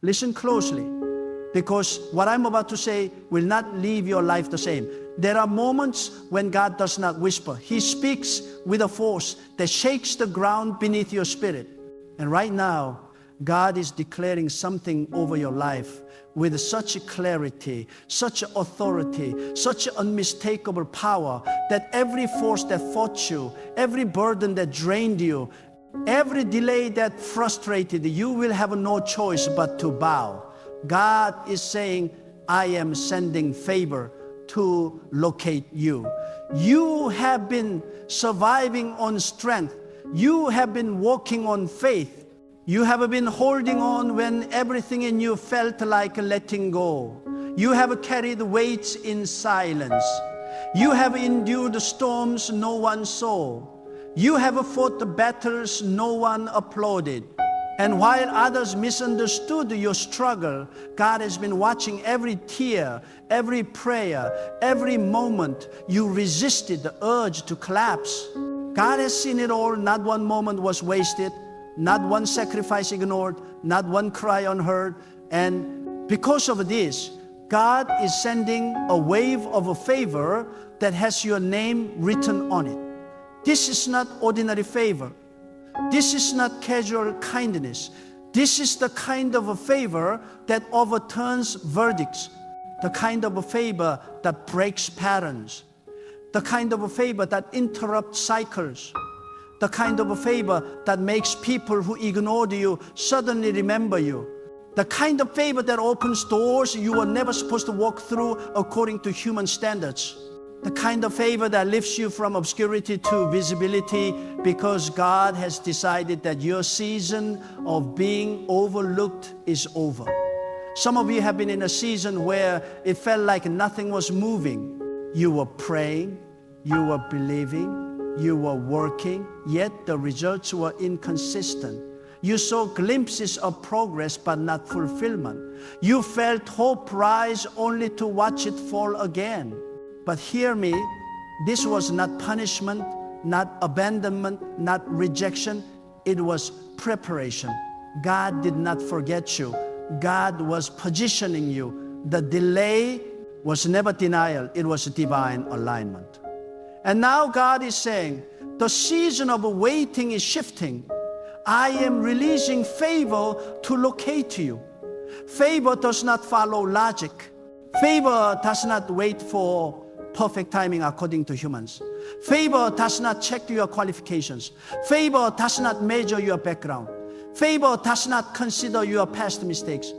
Listen closely, because what I'm about to say will not leave your life the same. There are moments when God does not whisper. He speaks with a force that shakes the ground beneath your spirit. And right now, God is declaring something over your life with such clarity, such authority, such unmistakable power that every force that fought you, every burden that drained you, every delay that frustrated you will have no choice but to bow. God is saying, I am sending favor to locate you. You have been surviving on strength. You have been walking on faith. You have been holding on when everything in you felt like letting go. You have carried weights in silence. You have endured storms no one saw. You have fought the battles no one applauded. And while others misunderstood your struggle, God has been watching every tear, every prayer, every moment you resisted the urge to collapse. God has seen it all. Not one moment was wasted. Not one sacrifice ignored, not one cry unheard. And because of this, God is sending a wave of a favor that has your name written on it. This is not ordinary favor. This is not casual kindness. This is the kind of a favor that overturns verdicts, the kind of a favor that breaks patterns, the kind of a favor that interrupts cycles, the kind of a favor that makes people who ignored you suddenly remember you. The kind of favor that opens doors you were never supposed to walk through according to human standards. The kind of favor that lifts you from obscurity to visibility because God has decided that your season of being overlooked is over. Some of you have been in a season where it felt like nothing was moving. You were praying, you were believing, you were working, yet the results were inconsistent. You saw glimpses of progress but not fulfillment. You felt hope rise only to watch it fall again. But hear me, this was not punishment, not abandonment, not rejection. It was preparation. God did not forget you. God was positioning you. The delay was never denial, it was divine alignment. And now God is saying, the season of waiting is shifting. I am releasing favor to locate you. Favor does not follow logic. Favor does not wait for perfect timing according to humans. Favor does not check your qualifications. Favor does not measure your background. Favor does not consider your past mistakes.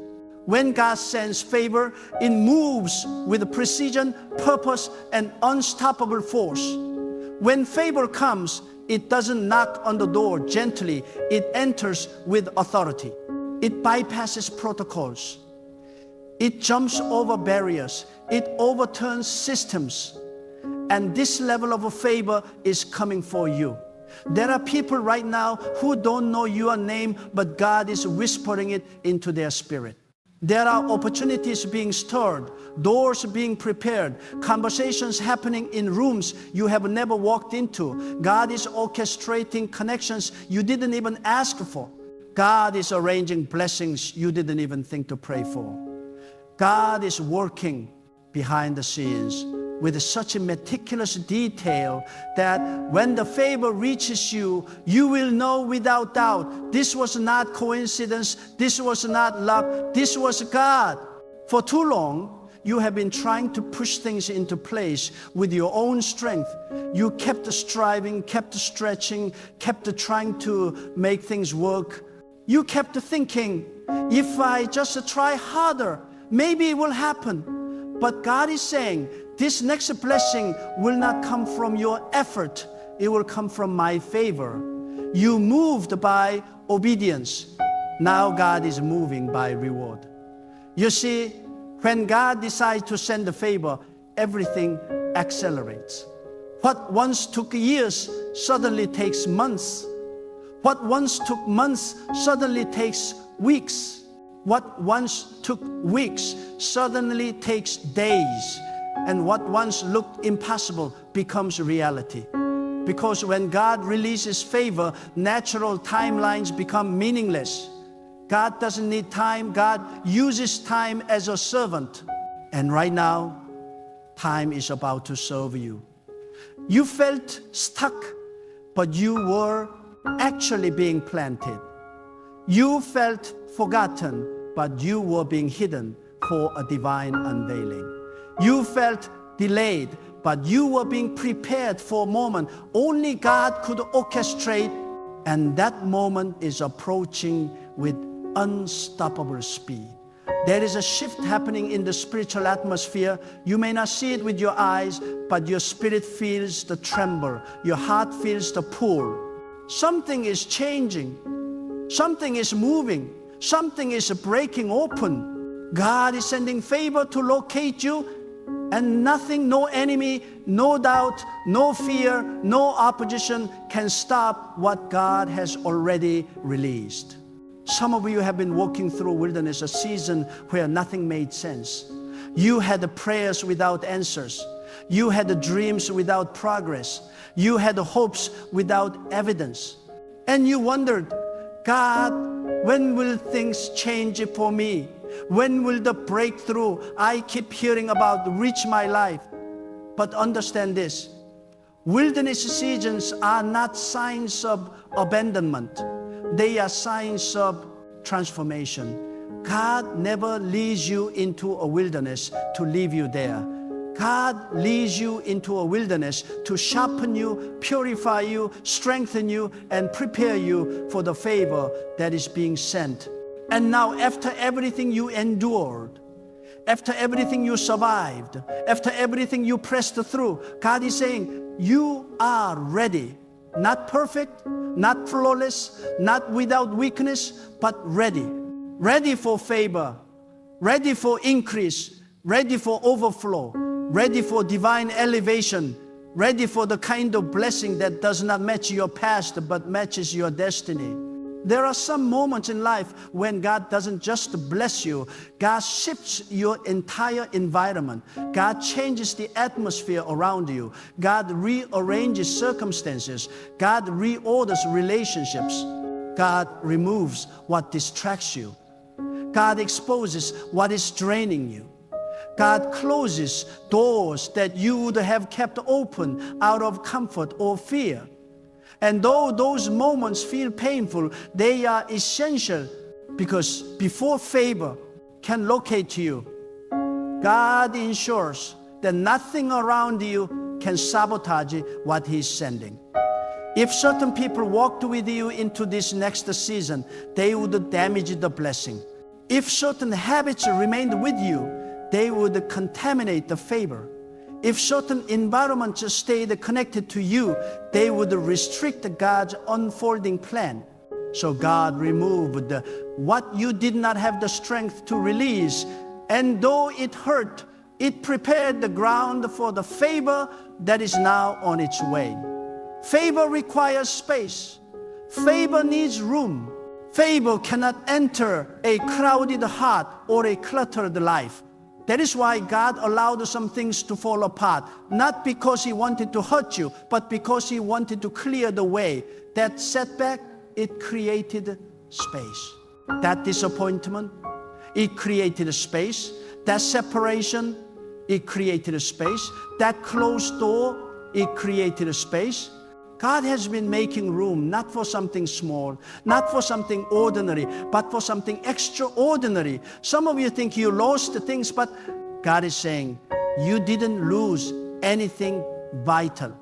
When God sends favor, it moves with precision, purpose, and unstoppable force. When favor comes, it doesn't knock on the door gently. It enters with authority. It bypasses protocols. It jumps over barriers. It overturns systems. And this level of favor is coming for you. There are people right now who don't know your name, but God is whispering it into their spirit. There are opportunities being stirred, doors being prepared, conversations happening in rooms you have never walked into. God is orchestrating connections you didn't even ask for. God is arranging blessings you didn't even think to pray for. God is working behind the scenes with such a meticulous detail that when the favor reaches you, you will know without doubt, this was not coincidence, this was not luck, this was God. For too long, you have been trying to push things into place with your own strength. You kept striving, kept stretching, kept trying to make things work. You kept thinking, if I just try harder, maybe it will happen. But God is saying, this next blessing will not come from your effort. It will come from my favor. You moved by obedience. Now God is moving by reward. You see, when God decides to send a favor, everything accelerates. What once took years suddenly takes months. What once took months suddenly takes weeks. What once took weeks suddenly takes days. And what once looked impossible becomes reality. Because when God releases favor, natural timelines become meaningless. God doesn't need time. God uses time as a servant. And right now, time is about to serve you. You felt stuck, but you were actually being planted. You felt forgotten, but you were being hidden for a divine unveiling. You felt delayed, but you were being prepared for a moment only God could orchestrate, and that moment is approaching with unstoppable speed. There is a shift happening in the spiritual atmosphere. You may not see it with your eyes, but your spirit feels the tremble. Your heart feels the pull. Something is changing. Something is moving. Something is breaking open. God is sending favor to locate you, and nothing, no enemy, no doubt, no fear, no opposition can stop what God has already released. Some of you have been walking through wilderness, a season where nothing made sense. You had prayers without answers. You had dreams without progress. You had hopes without evidence. And you wondered, God, when will things change for me? When will the breakthrough I keep hearing about reach my life? But understand this, wilderness seasons are not signs of abandonment. They are signs of transformation. God never leads you into a wilderness to leave you there. God leads you into a wilderness to sharpen you, purify you, strengthen you, and prepare you for the favor that is being sent. And now, after everything you endured, after everything you survived, after everything you pressed through, God is saying, you are ready. Not perfect, not flawless, not without weakness, but ready. Ready for favor, ready for increase, ready for overflow, ready for divine elevation, ready for the kind of blessing that does not match your past but matches your destiny. There are some moments in life when God doesn't just bless you, God shifts your entire environment. God changes the atmosphere around you. God rearranges circumstances. God reorders relationships. God removes what distracts you. God exposes what is draining you. God closes doors that you would have kept open out of comfort or fear. And though those moments feel painful, they are essential, because before favor can locate you, God ensures that nothing around you can sabotage what He's sending. If certain people walked with you into this next season, they would damage the blessing. If certain habits remained with you, they would contaminate the favor. If certain environments stayed connected to you, they would restrict God's unfolding plan. So God removed what you did not have the strength to release. And though it hurt, it prepared the ground for the favor that is now on its way. Favor requires space. Favor needs room. Favor cannot enter a crowded heart or a cluttered life. That is why God allowed some things to fall apart, not because He wanted to hurt you, but because He wanted to clear the way. That setback, it created space. That disappointment, it created a space. That separation, it created a space. That closed door, it created a space. God has been making room, not for something small, not for something ordinary, but for something extraordinary. Some of you think you lost things, but God is saying, you didn't lose anything vital.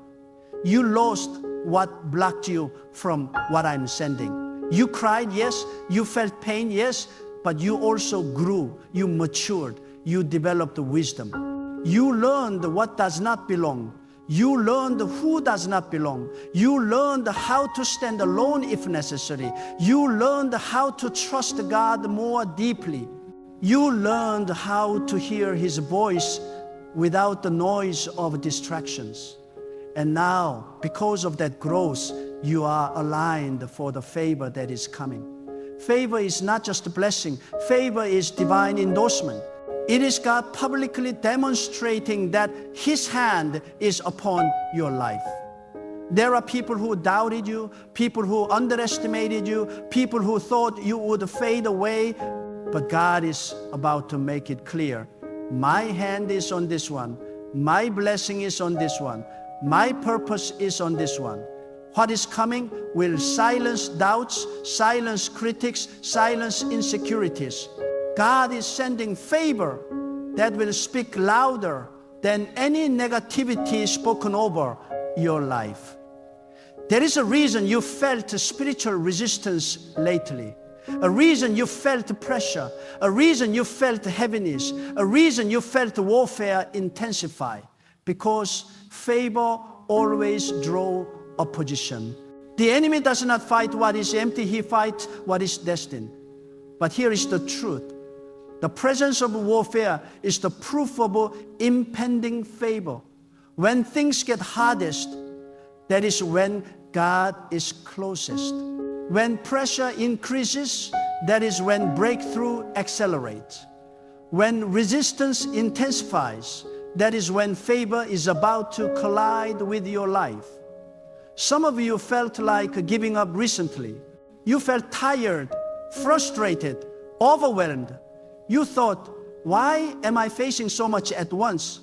You lost what blocked you from what I'm sending. You cried, yes. You felt pain, yes. But you also grew. You matured. You developed wisdom. You learned what does not belong. You learned who does not belong. You learned how to stand alone if necessary. You learned how to trust God more deeply. You learned how to hear His voice without the noise of distractions. And now, because of that growth, you are aligned for the favor that is coming. Favor is not just a blessing. Favor is divine endorsement. It is God publicly demonstrating that His hand is upon your life. There are people who doubted you, people who underestimated you, people who thought you would fade away. But God is about to make it clear. My hand is on this one. My blessing is on this one. My purpose is on this one. What is coming will silence doubts, silence critics, silence insecurities. God is sending favor that will speak louder than any negativity spoken over your life. There is a reason you felt spiritual resistance lately. A reason you felt pressure. A reason you felt heaviness. A reason you felt warfare intensify. Because favor always draws opposition. The enemy does not fight what is empty, he fights what is destined. But here is the truth. The presence of warfare is the proof of impending favor. When things get hardest, that is when God is closest. When pressure increases, that is when breakthrough accelerates. When resistance intensifies, that is when favor is about to collide with your life. Some of you felt like giving up recently. You felt tired, frustrated, overwhelmed. You thought, why am I facing so much at once?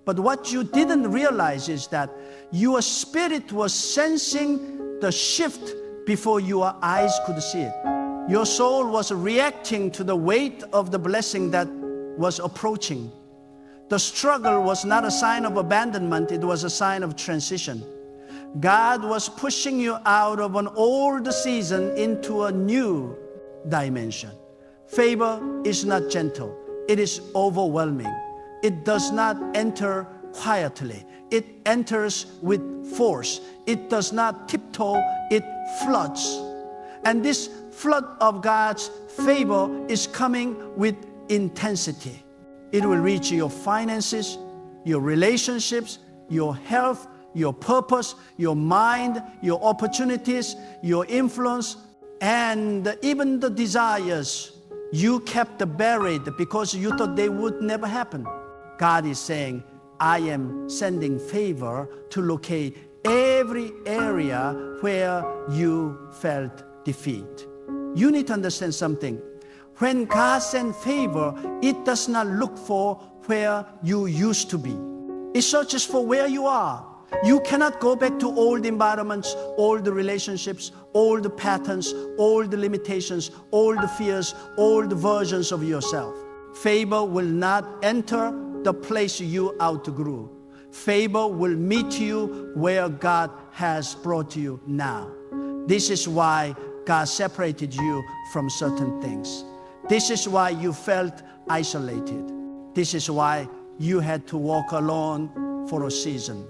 But what you didn't realize is that your spirit was sensing the shift before your eyes could see it. Your soul was reacting to the weight of the blessing that was approaching. The struggle was not a sign of abandonment, it was a sign of transition. God was pushing you out of an old season into a new dimension. Favor is not gentle, it is overwhelming. It does not enter quietly. It enters with force. It does not tiptoe, it floods. And this flood of God's favor is coming with intensity. It will reach your finances, your relationships, your health, your purpose, your mind, your opportunities, your influence, and even the desires you kept buried because you thought they would never happen. God is saying, I am sending favor to locate every area where you felt defeat. You need to understand something. When God sends favor, it does not look for where you used to be. It searches for where you are. You cannot go back to old environments, old relationships, old patterns, old limitations, old fears, old versions of yourself. Favor will not enter the place you outgrew. Favor will meet you where God has brought you now. This is why God separated you from certain things. This is why you felt isolated. This is why you had to walk alone for a season.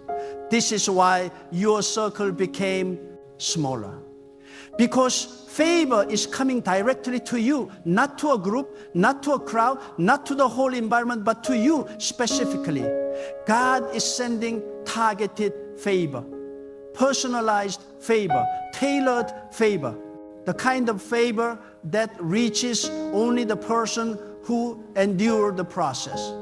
This is why your circle became smaller. Because favor is coming directly to you, not to a group, not to a crowd, not to the whole environment, but to you specifically. God is sending targeted favor, personalized favor, tailored favor, the kind of favor that reaches only the person who endured the process.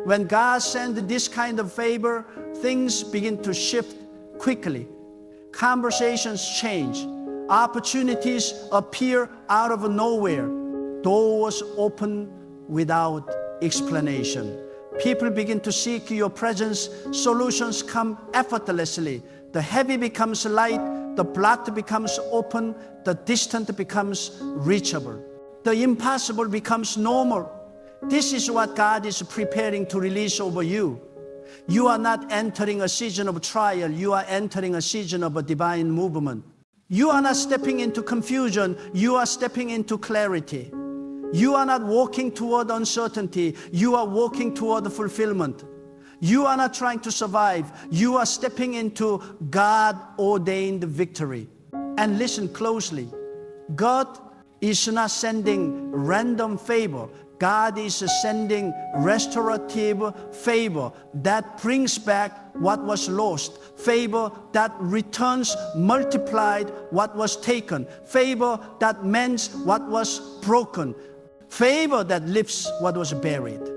When God sends this kind of favor, things begin to shift quickly. Conversations change. Opportunities appear out of nowhere. Doors open without explanation. People begin to seek your presence. Solutions come effortlessly. The heavy becomes light. The blocked becomes open. The distant becomes reachable. The impossible becomes normal. This is what God is preparing to release over you. You are not entering a season of trial. You are entering a season of a divine movement. You are not stepping into confusion. You are stepping into clarity. You are not walking toward uncertainty. You are walking toward fulfillment. You are not trying to survive. You are stepping into God-ordained victory. And listen closely. God is not sending random favor. God is sending restorative favor that brings back what was lost, favor that returns multiplied what was taken, favor that mends what was broken, favor that lifts what was buried,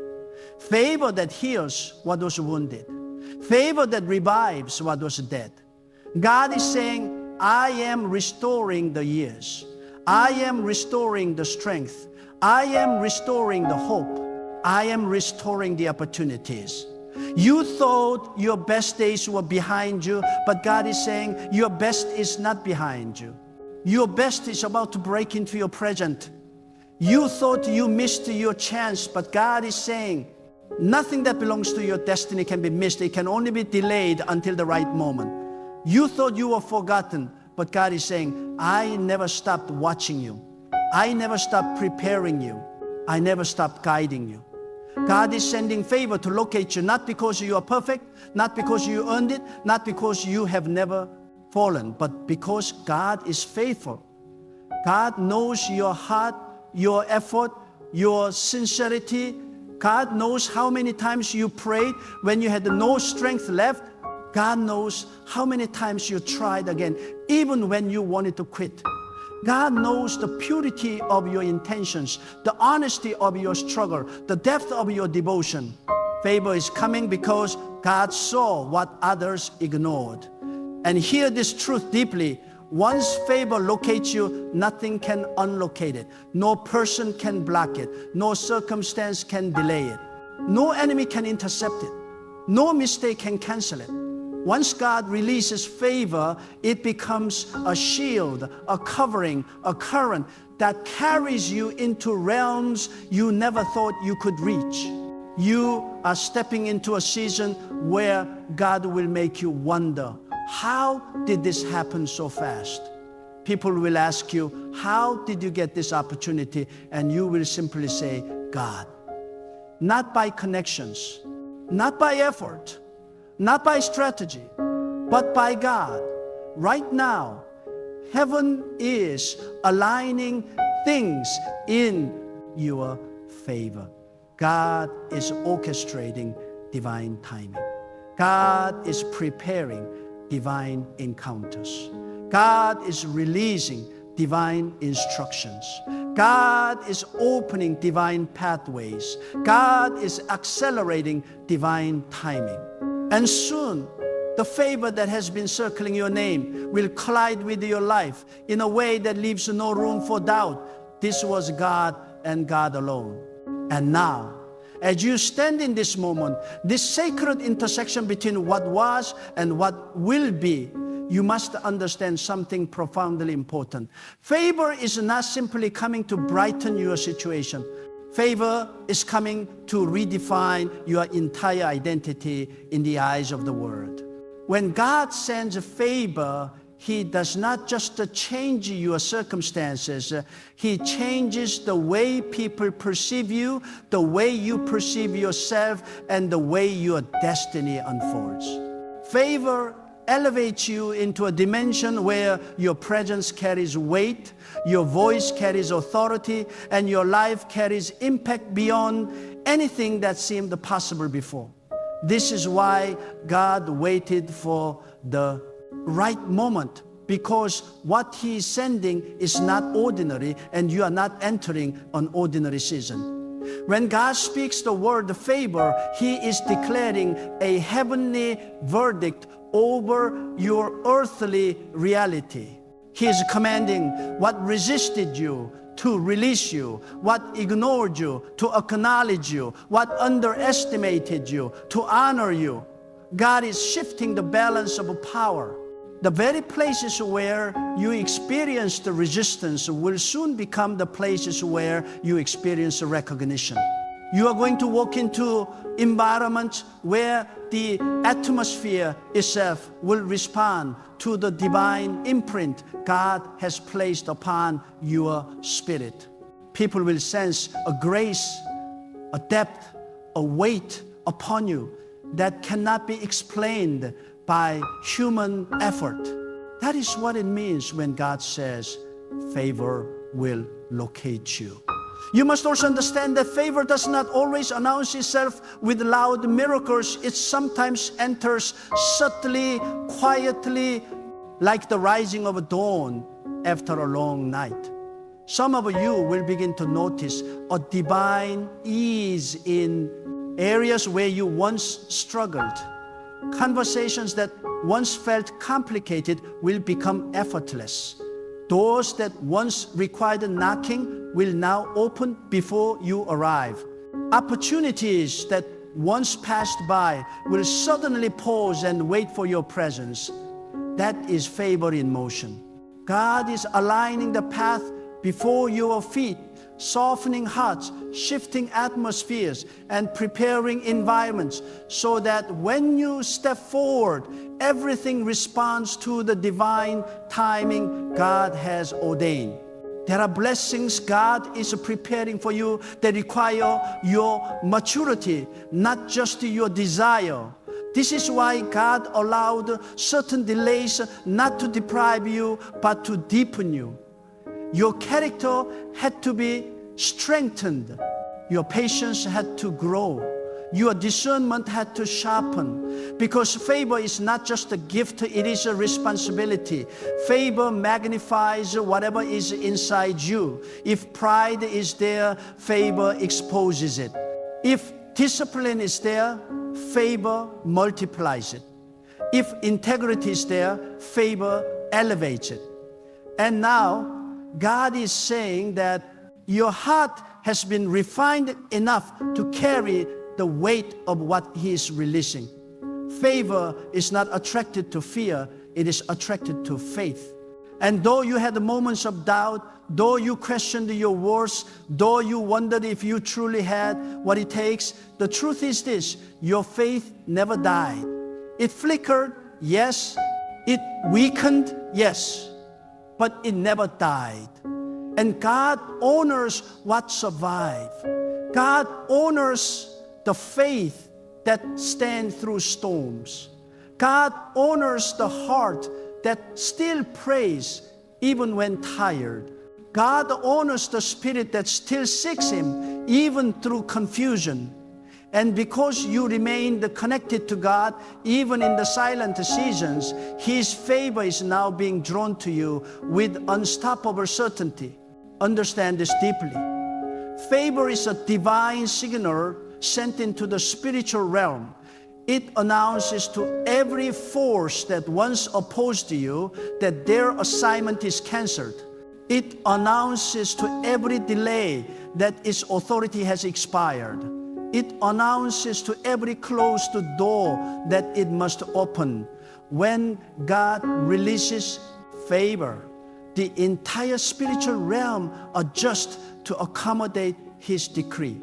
favor that heals what was wounded, favor that revives what was dead, God is saying, I am restoring the years. I am restoring the strength. I am restoring the hope. I am restoring the opportunities. You thought your best days were behind you, but God is saying your best is not behind you. Your best is about to break into your present. You thought you missed your chance, but God is saying nothing that belongs to your destiny can be missed. It can only be delayed until the right moment. You thought you were forgotten, but God is saying, I never stopped watching you. I never stopped preparing you. I never stopped guiding you. God is sending favor to locate you, not because you are perfect, not because you earned it, not because you have never fallen, but because God is faithful. God knows your heart, your effort, your sincerity. God knows how many times you prayed when you had no strength left. God knows how many times you tried again, even when you wanted to quit. God knows the purity of your intentions, the honesty of your struggle, the depth of your devotion. Favor is coming because God saw what others ignored. And hear this truth deeply. Once favor locates you, nothing can unlocate it. No person can block it. No circumstance can delay it. No enemy can intercept it. No mistake can cancel it. Once God releases favor, it becomes a shield, a covering, a current that carries you into realms you never thought you could reach. You are stepping into a season where God will make you wonder, how did this happen so fast? People will ask you, how did you get this opportunity? And you will simply say, God. Not by connections, not by effort, not by strategy, but by God. Right now, heaven is aligning things in your favor. God is orchestrating divine timing. God is preparing divine encounters. God is releasing divine instructions. God is opening divine pathways. God is accelerating divine timing. And soon, the favor that has been circling your name will collide with your life in a way that leaves no room for doubt. This was God and God alone. And now, as you stand in this moment, this sacred intersection between what was and what will be, you must understand something profoundly important. Favor is not simply coming to brighten your situation. Favor is coming to redefine your entire identity in the eyes of the world. When God sends favor, He does not just change your circumstances. He changes the way people perceive you, the way you perceive yourself, and the way your destiny unfolds. Favor elevates you into a dimension where your presence carries weight, your voice carries authority, and your life carries impact beyond anything that seemed possible before. This is why God waited for the right moment, because what He is sending is not ordinary, and you are not entering an ordinary season. When God speaks the word favor, He is declaring a heavenly verdict over your earthly reality. He is commanding what resisted you to release you, what ignored you to acknowledge you, what underestimated you to honor you. God is shifting the balance of power. The very places where you experience the resistance will soon become the places where you experience recognition. You are going to walk into environments where the atmosphere itself will respond to the divine imprint God has placed upon your spirit. People will sense a grace, a depth, a weight upon you that cannot be explained by human effort. That is what it means when God says, favor will locate you. You must also understand that favor does not always announce itself with loud miracles. It sometimes enters subtly, quietly, like the rising of dawn after a long night. Some of you will begin to notice a divine ease in areas where you once struggled. Conversations that once felt complicated will become effortless. Doors that once required knocking will now open before you arrive. Opportunities that once passed by will suddenly pause and wait for your presence. That is favor in motion. God is aligning the path before your feet, softening hearts, shifting atmospheres, and preparing environments so that when you step forward, everything responds to the divine timing God has ordained. There are blessings God is preparing for you that require your maturity, not just your desire. This is why God allowed certain delays not to deprive you, but to deepen you. Your character had to be strengthened. Your patience had to grow. Your discernment had to sharpen. Because favor is not just a gift, it is a responsibility. Favor magnifies whatever is inside you. If pride is there, favor exposes it. If discipline is there, favor multiplies it. If integrity is there, favor elevates it. And now, God is saying that your heart has been refined enough to carry the weight of what He is releasing. Favor is not attracted to fear, it is attracted to faith. And though you had moments of doubt, though you questioned your worth, though you wondered if you truly had what it takes, the truth is this: your faith never died. It flickered, yes. It weakened, yes. But it never died. And God honors what survived. God honors the faith that stands through storms. God honors the heart that still prays even when tired. God honors the spirit that still seeks Him even through confusion. And because you remained connected to God even in the silent seasons, His favor is now being drawn to you with unstoppable certainty. Understand this deeply. Favor is a divine signal sent into the spiritual realm. It announces to every force that once opposed you that their assignment is canceled. It announces to every delay that its authority has expired. It announces to every closed door that it must open. When God releases favor, the entire spiritual realm adjusts to accommodate His decree.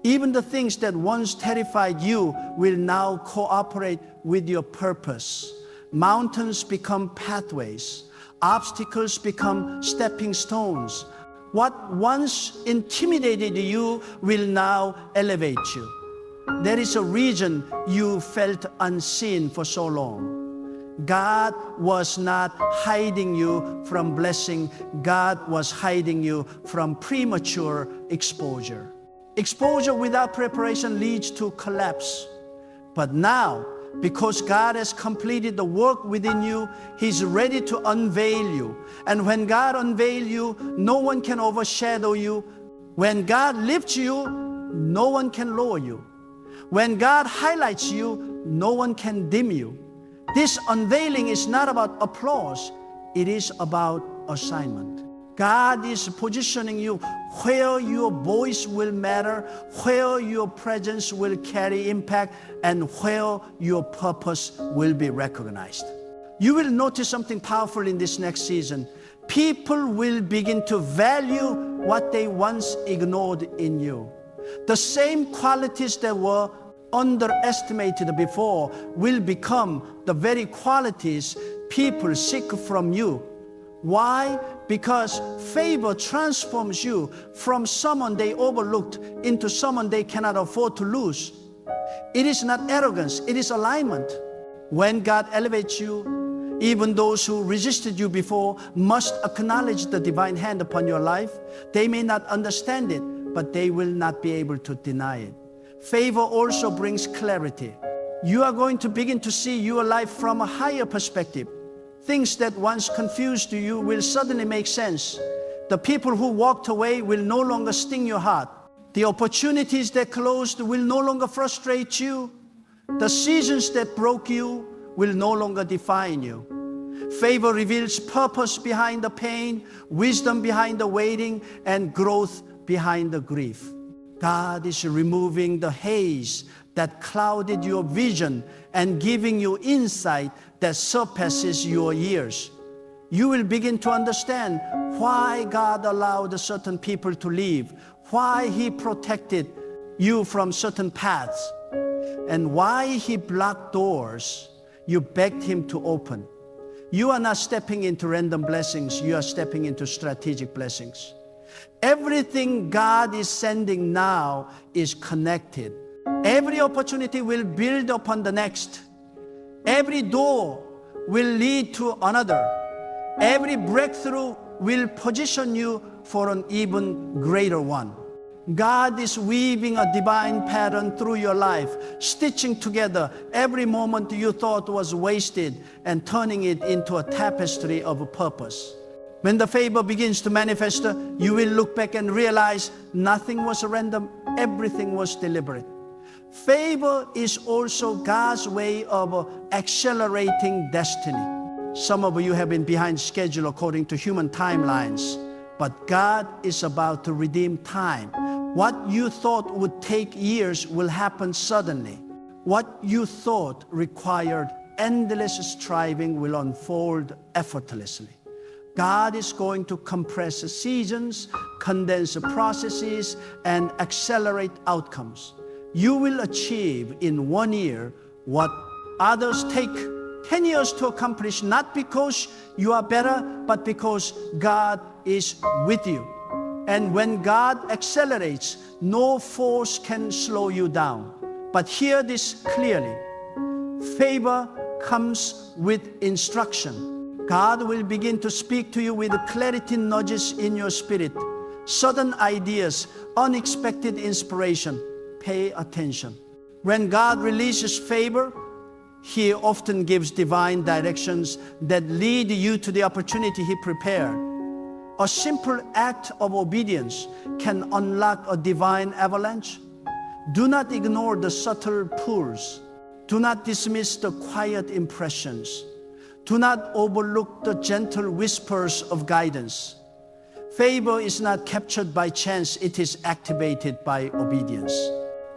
Even the things that once terrified you will now cooperate with your purpose. Mountains become pathways. Obstacles become stepping stones. What once intimidated you will now elevate you. There is a reason you felt unseen for so long. God was not hiding you from blessing. God was hiding you from premature exposure. Exposure without preparation leads to collapse. But now, because God has completed the work within you, He's ready to unveil you. And when God unveils you, no one can overshadow you. When God lifts you, no one can lower you. When God highlights you, no one can dim you. This unveiling is not about applause, it is about assignment. God is positioning you where your voice will matter, where your presence will carry impact, and where your purpose will be recognized. You will notice something powerful in this next season. People will begin to value what they once ignored in you. The same qualities that were underestimated before will become the very qualities people seek from you. Why? Because favor transforms you from someone they overlooked into someone they cannot afford to lose. It is not arrogance, it is alignment. When God elevates you, even those who resisted you before must acknowledge the divine hand upon your life. They may not understand it, but they will not be able to deny it. Favor also brings clarity. You are going to begin to see your life from a higher perspective. Things that once confused you will suddenly make sense. The people who walked away will no longer sting your heart. The opportunities that closed will no longer frustrate you. The seasons that broke you will no longer define you. Favor reveals purpose behind the pain, wisdom behind the waiting, and growth behind the grief. God is removing the haze that clouded your vision and giving you insight that surpasses your years. You will begin to understand why God allowed certain people to leave, why He protected you from certain paths, and why He blocked doors you begged Him to open. You are not stepping into random blessings, you are stepping into strategic blessings. Everything God is sending now is connected. Every opportunity will build upon the next. Every door will lead to another. Every breakthrough will position you for an even greater one. God is weaving a divine pattern through your life, stitching together every moment you thought was wasted and turning it into a tapestry of a purpose. When the favor begins to manifest, you will look back and realize nothing was random, everything was deliberate. Favor is also God's way of accelerating destiny. Some of you have been behind schedule according to human timelines, but God is about to redeem time. What you thought would take years will happen suddenly. What you thought required endless striving will unfold effortlessly. God is going to compress seasons, condense processes, and accelerate outcomes. You will achieve in 1 year what others take 10 years to accomplish, not because you are better, but because God is with you. And when God accelerates, no force can slow you down. But hear this clearly. Favor comes with instruction. God will begin to speak to you with clarity nudges in your spirit, sudden ideas, unexpected inspiration. Pay attention. When God releases favor, He often gives divine directions that lead you to the opportunity He prepared. A simple act of obedience can unlock a divine avalanche. Do not ignore the subtle pulls. Do not dismiss the quiet impressions. Do not overlook the gentle whispers of guidance. Favor is not captured by chance, it is activated by obedience.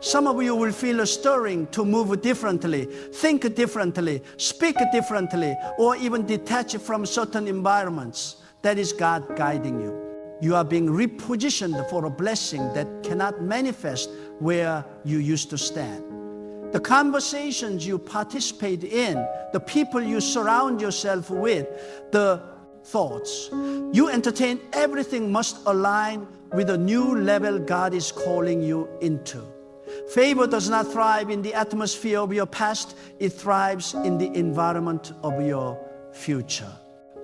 Some of you will feel a stirring to move differently, think differently, speak differently, or even detach from certain environments. That is God guiding you. You are being repositioned for a blessing that cannot manifest where you used to stand. The conversations you participate in, the people you surround yourself with, the thoughts you entertain, everything must align with a new level God is calling you into. Favor does not thrive in the atmosphere of your past, it thrives in the environment of your future.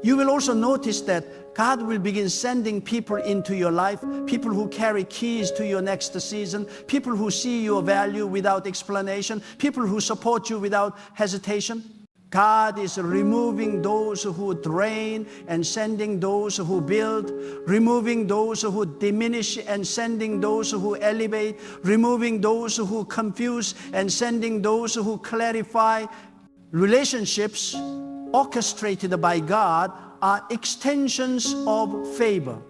You will also notice that God will begin sending people into your life, people who carry keys to your next season, people who see your value without explanation, people who support you without hesitation. God is removing those who drain and sending those who build, removing those who diminish and sending those who elevate, removing those who confuse and sending those who clarify. Relationships orchestrated by God are extensions of favor.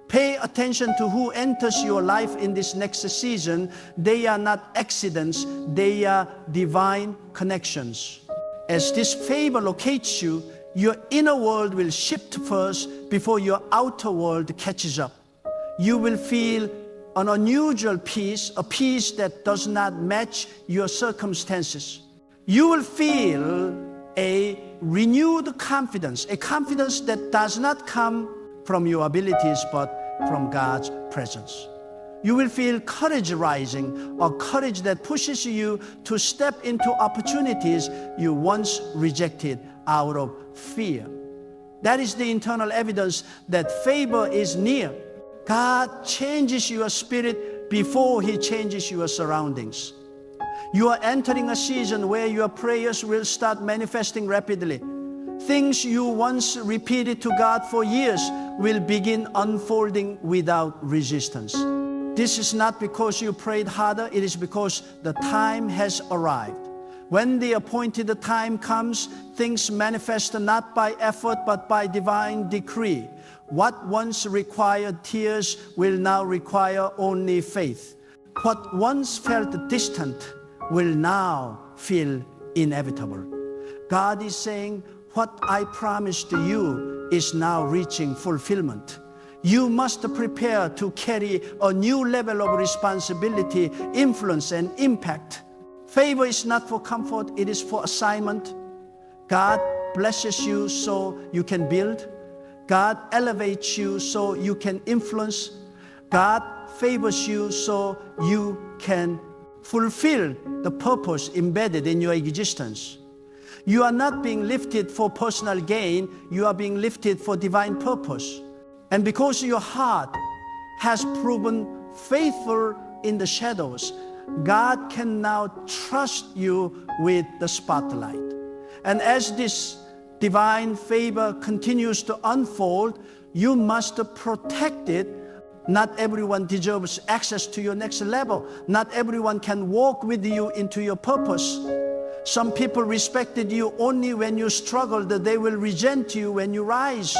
Pay attention to who enters your life in this next season. They are not accidents, they are divine connections. As this favor locates you, your inner world will shift first before your outer world catches up. You will feel an unusual peace, a peace that does not match your circumstances. You will feel a renewed confidence, a confidence that does not come from your abilities but from God's presence. You will feel courage rising, a courage that pushes you to step into opportunities you once rejected out of fear. That is the internal evidence that favor is near. God changes your spirit before He changes your surroundings. You are entering a season where your prayers will start manifesting rapidly. Things you once repeated to God for years will begin unfolding without resistance. This is not because you prayed harder, it is because the time has arrived. When the appointed time comes, things manifest not by effort but by divine decree. What once required tears will now require only faith. What once felt distant will now feel inevitable. God is saying, what I promised you is now reaching fulfillment. You must prepare to carry a new level of responsibility, influence, and impact. Favor is not for comfort, it is for assignment. God blesses you so you can build. God elevates you so you can influence. God favors you so you can fulfill the purpose embedded in your existence. You are not being lifted for personal gain, you are being lifted for divine purpose. And because your heart has proven faithful in the shadows, God can now trust you with the spotlight. And as this divine favor continues to unfold, you must protect it. Not everyone deserves access to your next level. Not everyone can walk with you into your purpose. Some people respected you only when you struggled. They will resent you when you rise.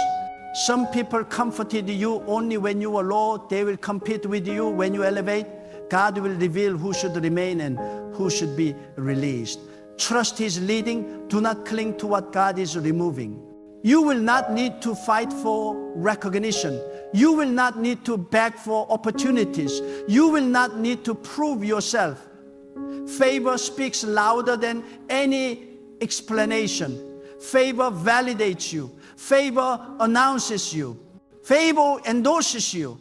Some people comforted you only when you were low. They will compete with you when you elevate. God will reveal who should remain and who should be released. Trust His leading. Do not cling to what God is removing. You will not need to fight for recognition. You will not need to beg for opportunities. You will not need to prove yourself. Favor speaks louder than any explanation. Favor validates you. Favor announces you. Favor endorses you.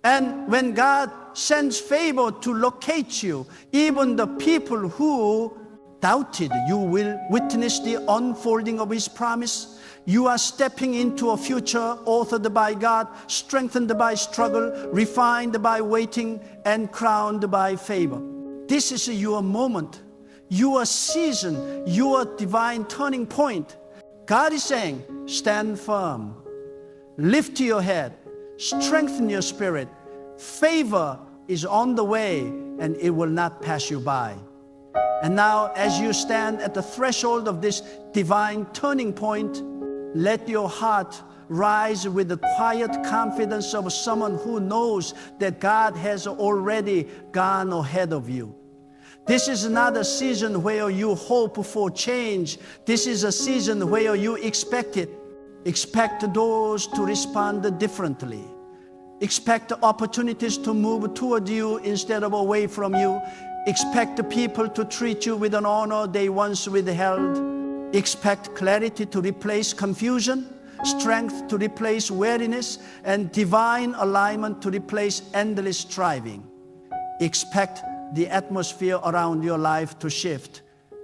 And when God sends favor to locate you, even the people who doubted you will witness the unfolding of His promise. You are stepping into a future authored by God, strengthened by struggle, refined by waiting, and crowned by favor. This is your moment, your season, your divine turning point. God is saying, stand firm, lift your head, strengthen your spirit. Favor is on the way and it will not pass you by. And now, as you stand at the threshold of this divine turning point, let your heart rise with the quiet confidence of someone who knows that God has already gone ahead of you. This is not a season where you hope for change. This is a season where you expect it. Expect the doors to respond differently. Expect opportunities to move toward you instead of away from you. Expect the people to treat you with an honor they once withheld. Expect clarity to replace confusion, strength to replace weariness, and divine alignment to replace endless striving. Expect the atmosphere around your life to shift,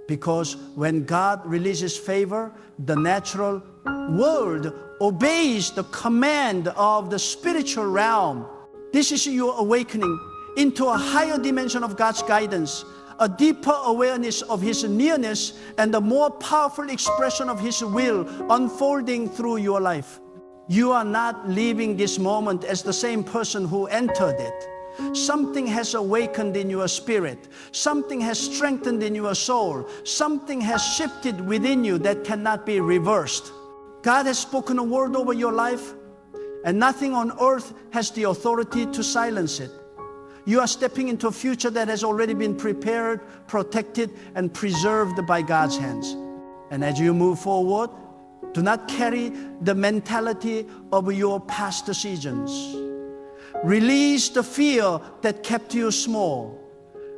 because when God releases favor, the natural world obeys the command of the spiritual realm. This is your awakening into a higher dimension of God's guidance, a deeper awareness of His nearness, and a more powerful expression of His will unfolding through your life. You are not leaving this moment as the same person who entered it. Something has awakened in your spirit. Something has strengthened in your soul. Something has shifted within you that cannot be reversed. God has spoken a word over your life, and nothing on earth has the authority to silence it. You are stepping into a future that has already been prepared, protected, and preserved by God's hands. And as you move forward, do not carry the mentality of your past seasons. Release the fear that kept you small.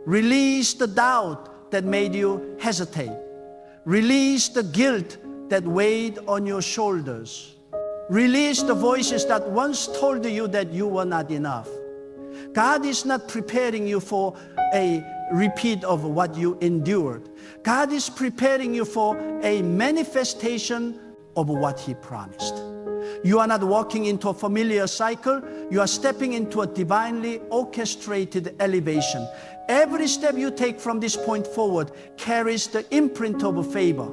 Release the doubt that made you hesitate. Release the guilt that weighed on your shoulders. Release the voices that once told you that you were not enough. God is not preparing you for a repeat of what you endured. God is preparing you for a manifestation of what He promised. You are not walking into a familiar cycle. You are stepping into a divinely orchestrated elevation. Every step you take from this point forward carries the imprint of favor.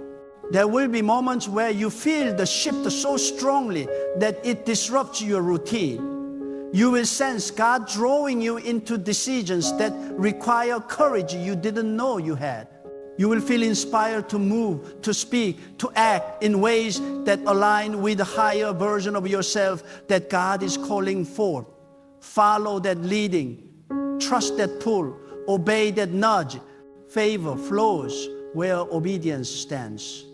There will be moments where you feel the shift so strongly that it disrupts your routine. You will sense God drawing you into decisions that require courage you didn't know you had. You will feel inspired to move, to speak, to act in ways that align with the higher version of yourself that God is calling forth. Follow that leading, trust that pull, obey that nudge. Favor flows where obedience stands.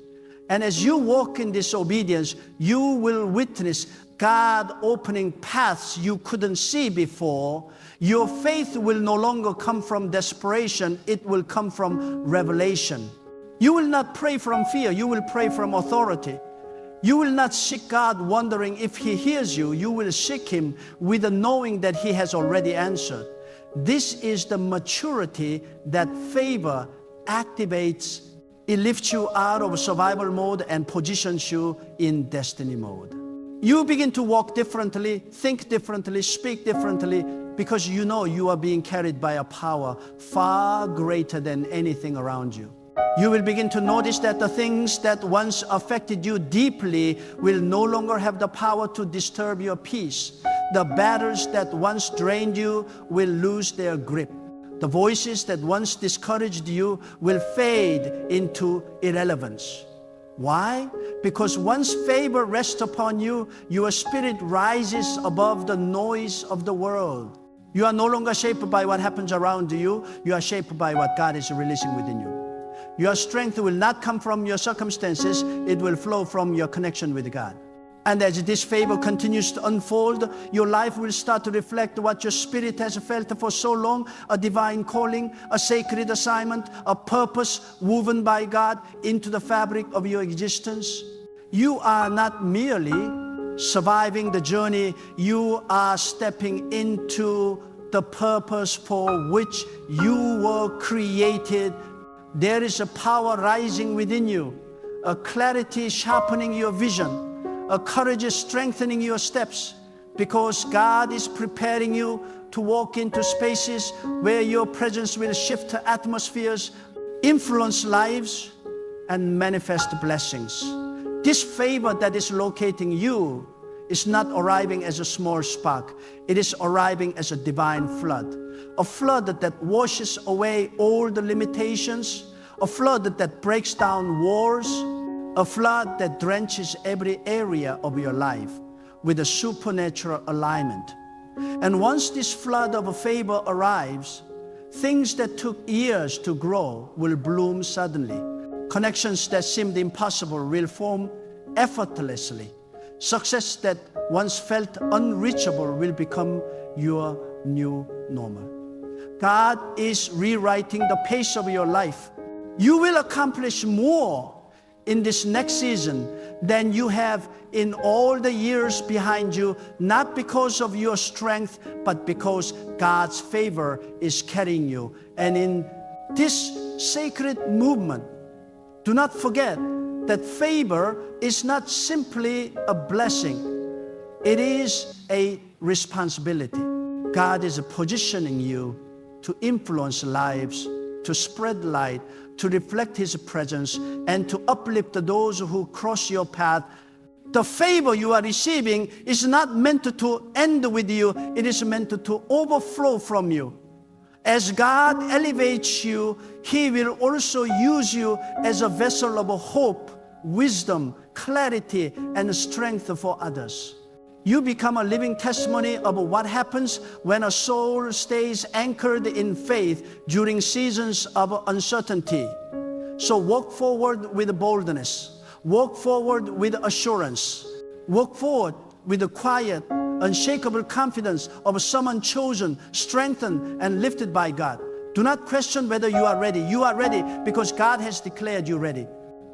And as you walk in this obedience, you will witness God opening paths you couldn't see before. Your faith will no longer come from desperation, it will come from revelation. You will not pray from fear, you will pray from authority. You will not seek God wondering if He hears you, you will seek Him with the knowing that He has already answered. This is the maturity that favor activates. It lifts you out of survival mode and positions you in destiny mode. You begin to walk differently, think differently, speak differently, because you know you are being carried by a power far greater than anything around you. You will begin to notice that the things that once affected you deeply will no longer have the power to disturb your peace. The battles that once drained you will lose their grip. The voices that once discouraged you will fade into irrelevance. Why? Because once favor rests upon you, your spirit rises above the noise of the world. You are no longer shaped by what happens around you. You are shaped by what God is releasing within you. Your strength will not come from your circumstances. It will flow from your connection with God. And as this favor continues to unfold, your life will start to reflect what your spirit has felt for so long, a divine calling, a sacred assignment, a purpose woven by God into the fabric of your existence. You are not merely surviving the journey, you are stepping into the purpose for which you were created. There is a power rising within you, a clarity sharpening your vision, a courage is strengthening your steps, because God is preparing you to walk into spaces where your presence will shift atmospheres, influence lives, and manifest blessings. This favor that is locating you is not arriving as a small spark. It is arriving as a divine flood. A flood that washes away all the limitations, a flood that breaks down walls, a flood that drenches every area of your life with a supernatural alignment. And once this flood of favor arrives, things that took years to grow will bloom suddenly. Connections that seemed impossible will form effortlessly. Success that once felt unreachable will become your new normal. God is rewriting the pace of your life. You will accomplish more in this next season than you have in all the years behind you, not because of your strength, but because God's favor is carrying you. And in this sacred movement, do not forget that favor is not simply a blessing. It is a responsibility. God is positioning you to influence lives, to spread light, to reflect His presence, and to uplift those who cross your path. The favor you are receiving is not meant to end with you. It is meant to overflow from you. As God elevates you, He will also use you as a vessel of hope, wisdom, clarity, and strength for others. You become a living testimony of what happens when a soul stays anchored in faith during seasons of uncertainty. So walk forward with boldness. Walk forward with assurance. Walk forward with a quiet, unshakable confidence of someone chosen, strengthened, and lifted by God. Do not question whether you are ready. You are ready because God has declared you ready.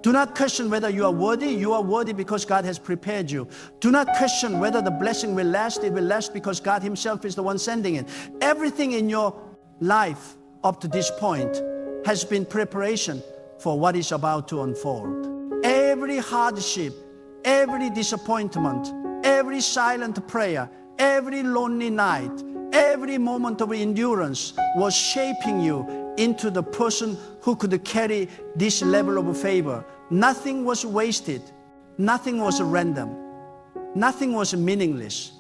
Do not question whether you are worthy. You are worthy because God has prepared you. Do not question whether the blessing will last. It will last because God Himself is the one sending it. Everything in your life up to this point has been preparation for what is about to unfold. Every hardship, every disappointment, every silent prayer, every lonely night, every moment of endurance was shaping you into the person who could carry this level of favor. Nothing was wasted. Nothing was random. Nothing was meaningless.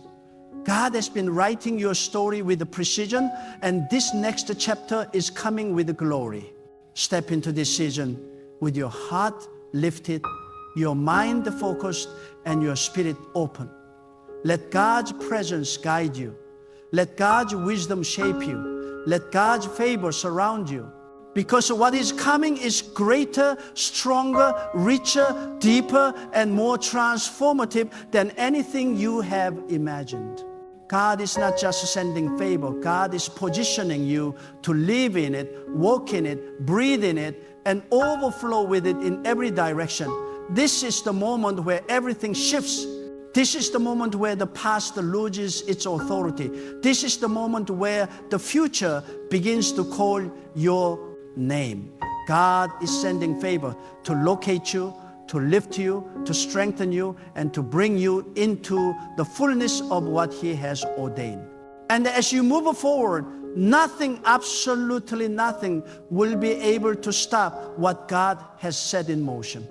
God has been writing your story with precision, and this next chapter is coming with glory. step into this season with your heart lifted, your mind focused, and your spirit open. Let God's presence guide you. Let God's wisdom shape you. Let God's favor surround you. Because what is coming is greater, stronger, richer, deeper, and more transformative than anything you have imagined. God is not just sending favor. God is positioning you to live in it, walk in it, breathe in it, and overflow with it in every direction. This is the moment where everything shifts. This is the moment where the past loses its authority. This is the moment where the future begins to call your name. God is sending favor to locate you, to lift you, to strengthen you, and to bring you into the fullness of what He has ordained. And as you move forward, nothing, absolutely nothing, will be able to stop what God has set in motion.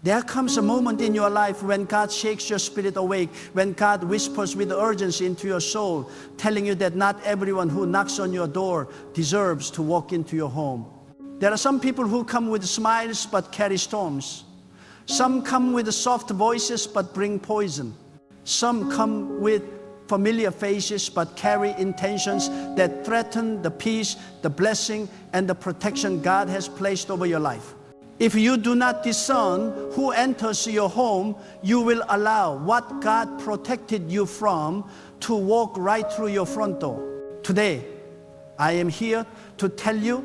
There comes a moment in your life when God shakes your spirit awake, when God whispers with urgency into your soul, telling you that not everyone who knocks on your door deserves to walk into your home. There are some people who come with smiles but carry storms. Some come with soft voices but bring poison. Some come with familiar faces but carry intentions that threaten the peace, the blessing, and the protection God has placed over your life. If you do not discern who enters your home, you will allow what God protected you from to walk right through your front door. Today, I am here to tell you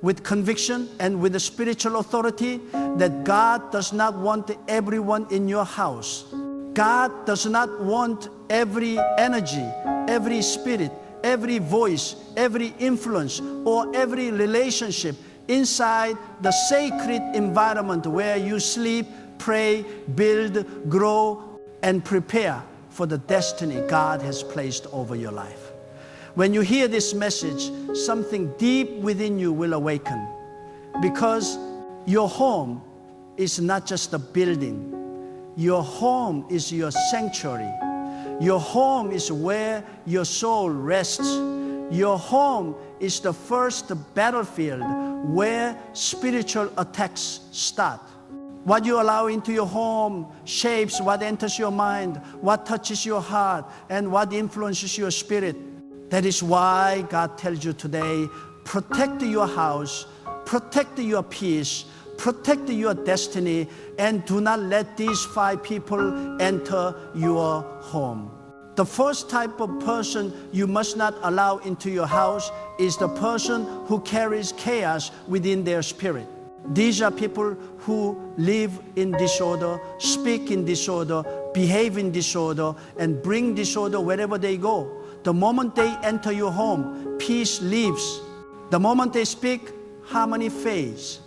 with conviction and with the spiritual authority that God does not want everyone in your house. God does not want every energy, every spirit, every voice, every influence, or every relationship inside the sacred environment where you sleep, pray, build, grow, and prepare for the destiny God has placed over your life. When you hear this message, something deep within you will awaken, because your home is not just a building. Your home is your sanctuary. Your home is where your soul rests. Your home is the first battlefield where spiritual attacks start. What you allow into your home shapes what enters your mind, what touches your heart, and what influences your spirit. That is why God tells you today, protect your house, protect your peace, protect your destiny, and do not let these 5 people enter your home. The first type of person you must not allow into your house is the person who carries chaos within their spirit. These are people who live in disorder, speak in disorder, behave in disorder, and bring disorder wherever they go. The moment they enter your home, peace leaves. The moment they speak, harmony fades.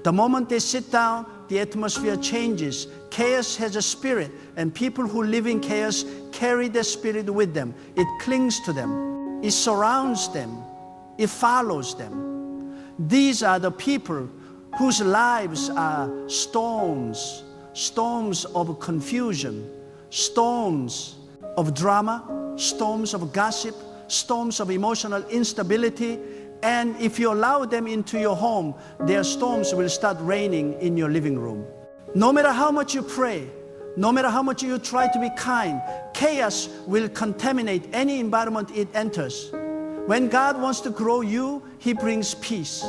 The moment they sit down, the atmosphere changes. Chaos has a spirit, and people who live in chaos carry the spirit with them. It clings to them. It surrounds them. It follows them. These are the people whose lives are storms, storms of confusion, storms of drama, storms of gossip, storms of emotional instability. And if you allow them into your home, their storms will start raining in your living room. No matter how much you pray, no matter how much you try to be kind, chaos will contaminate any environment it enters. When God wants to grow you, He brings peace.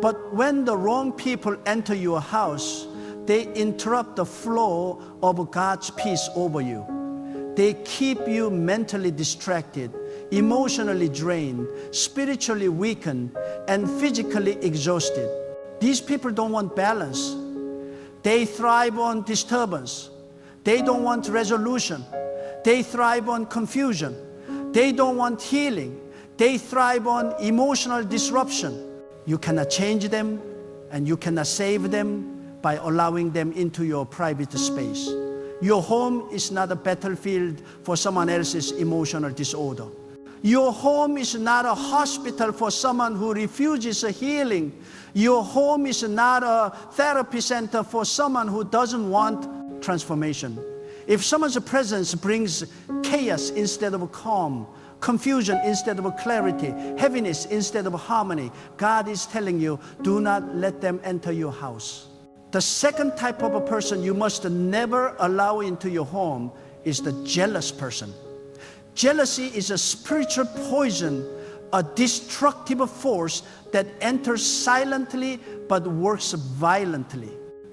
But when the wrong people enter your house, they interrupt the flow of God's peace over you. They keep you mentally distracted, emotionally drained, spiritually weakened, and physically exhausted. These people don't want balance. They thrive on disturbance. They don't want resolution. They thrive on confusion. They don't want healing. They thrive on emotional disruption. You cannot change them, and you cannot save them by allowing them into your private space. Your home is not a battlefield for someone else's emotional disorder. Your home is not a hospital for someone who refuses a healing. Your home is not a therapy center for someone who doesn't want transformation. If someone's presence brings chaos instead of calm, confusion instead of clarity, heaviness instead of harmony, God is telling you, do not let them enter your house. The second type of a person you must never allow into your home is the jealous person. Jealousy is a spiritual poison, a destructive force that enters silently but works violently.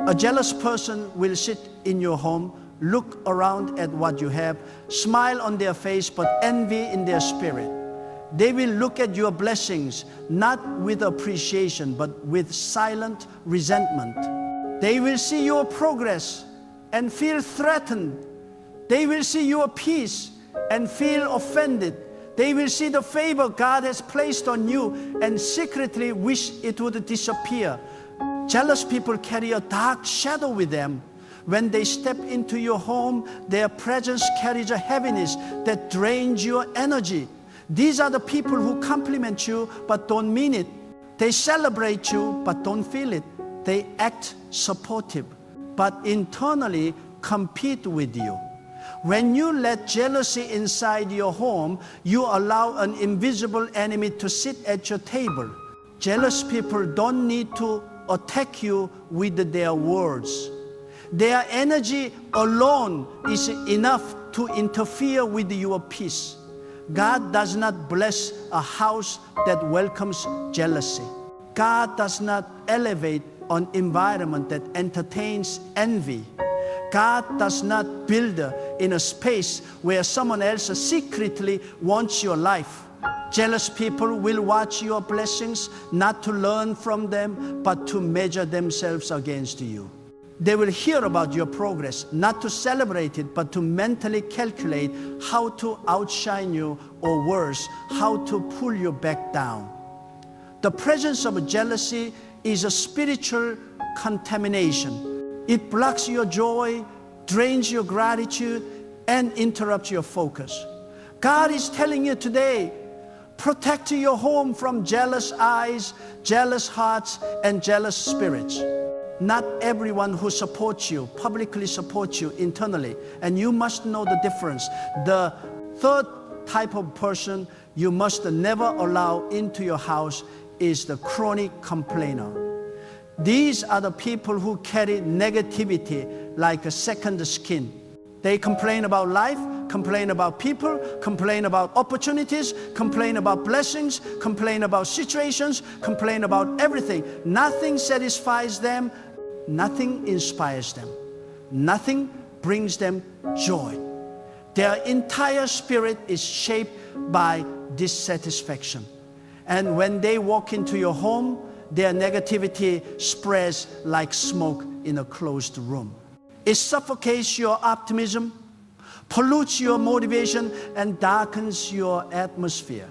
A jealous person will sit in your home, look around at what you have, smile on their face, but envy in their spirit. They will look at your blessings, not with appreciation, but with silent resentment. They will see your progress and feel threatened. They will see your peace and feel offended. They will see the favor God has placed on you and secretly wish it would disappear. Jealous people carry a dark shadow with them. When they step into your home, their presence carries a heaviness that drains your energy. These are the people who compliment you but don't mean it. They celebrate you but don't feel it. They act supportive but internally compete with you. When you let jealousy inside your home, you allow an invisible enemy to sit at your table. Jealous people don't need to attack you with their words. Their energy alone is enough to interfere with your peace. God does not bless a house that welcomes jealousy. God does not elevate an environment that entertains envy. God does not build in a space where someone else secretly wants your life. Jealous people will watch your blessings, not to learn from them, but to measure themselves against you. They will hear about your progress, not to celebrate it, but to mentally calculate how to outshine you, or worse, how to pull you back down. The presence of jealousy is a spiritual contamination. It blocks your joy, drains your gratitude, and interrupts your focus. God is telling you today, protect your home from jealous eyes, jealous hearts, and jealous spirits. Not everyone who supports you publicly supports you internally, and you must know the difference. The third type of person you must never allow into your house is the chronic complainer. These are the people who carry negativity like a second skin. They complain about life, complain about people, complain about opportunities, complain about blessings, complain about situations, complain about everything. Nothing satisfies them, nothing inspires them, nothing brings them joy. Their entire spirit is shaped by dissatisfaction. And when they walk into your home, their negativity spreads like smoke in a closed room. It suffocates your optimism, pollutes your motivation, and darkens your atmosphere.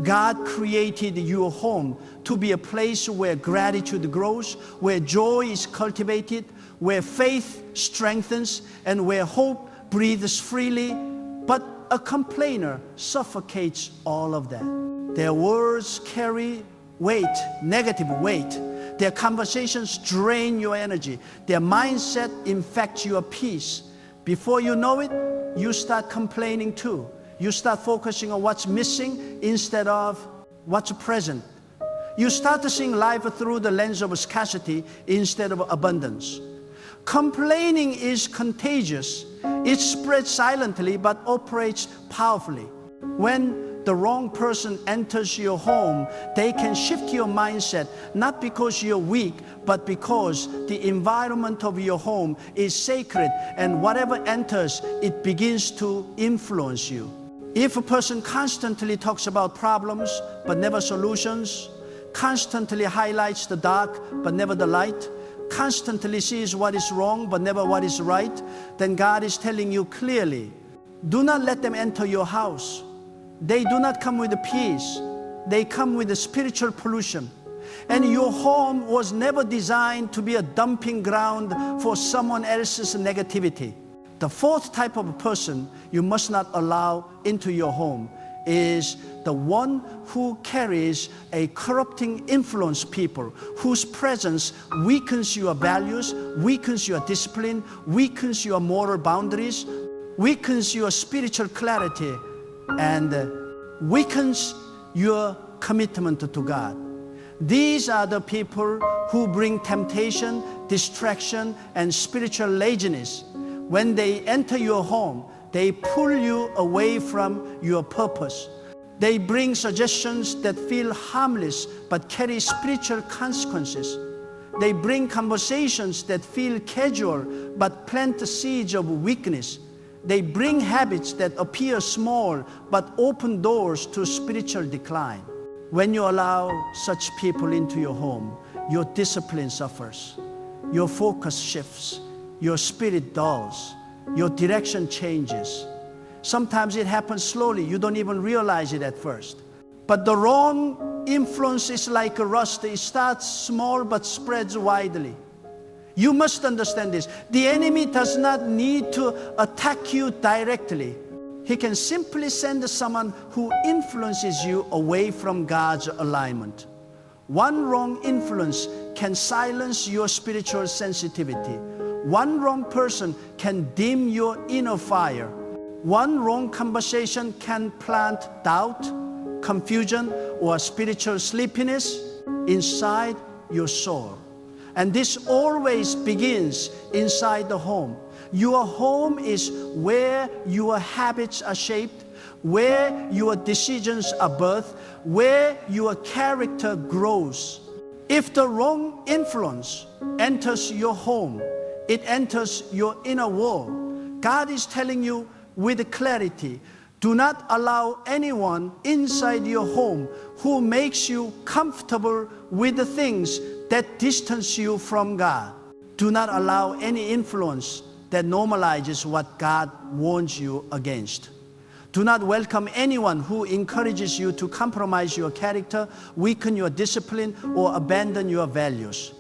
God created your home to be a place where gratitude grows, where joy is cultivated, where faith strengthens, and where hope breathes freely. But a complainer suffocates all of that. Their words carry weight, negative weight. Their conversations drain your energy. Their mindset infects your peace. Before you know it, you start complaining too. You start focusing on what's missing instead of what's present. You start to see life through the lens of scarcity instead of abundance. Complaining is contagious. It spreads silently but operates powerfully. When the wrong person enters your home, they can shift your mindset, not because you're weak, but because the environment of your home is sacred, and whatever enters, it begins to influence you. If a person constantly talks about problems, but never solutions, constantly highlights the dark, but never the light, constantly sees what is wrong, but never what is right, then God is telling you clearly, do not let them enter your house. They do not come with peace. They come with spiritual pollution. And your home was never designed to be a dumping ground for someone else's negativity. The fourth type of person you must not allow into your home is the one who carries a corrupting influence people, whose presence weakens your values, weakens your discipline, weakens your moral boundaries. weakens your spiritual clarity and weakens your commitment to God. These are the people who bring temptation, distraction, and spiritual laziness. When they enter your home, they pull you away from your purpose. They bring suggestions that feel harmless but carry spiritual consequences. They bring conversations that feel casual but plant the seeds of weakness. They bring habits that appear small but open doors to spiritual decline. When you allow such people into your home, your discipline suffers, your focus shifts, your spirit dulls, your direction changes. Sometimes it happens slowly, you don't even realize it at first. But the wrong influence is like a rust. It starts small but spreads widely. You must understand this. The enemy does not need to attack you directly. He can simply send someone who influences you away from God's alignment. One wrong influence can silence your spiritual sensitivity. One wrong person can dim your inner fire. One wrong conversation can plant doubt, confusion, or spiritual sleepiness inside your soul. And this always begins inside the home. Your home is where your habits are shaped, where your decisions are birthed, where your character grows. If the wrong influence enters your home, it enters your inner world. God is telling you with clarity, do not allow anyone inside your home who makes you comfortable with the things that distance you from God. Do not allow any influence that normalizes what God warns you against. Do not welcome anyone who encourages you to compromise your character, weaken your discipline, or abandon your values.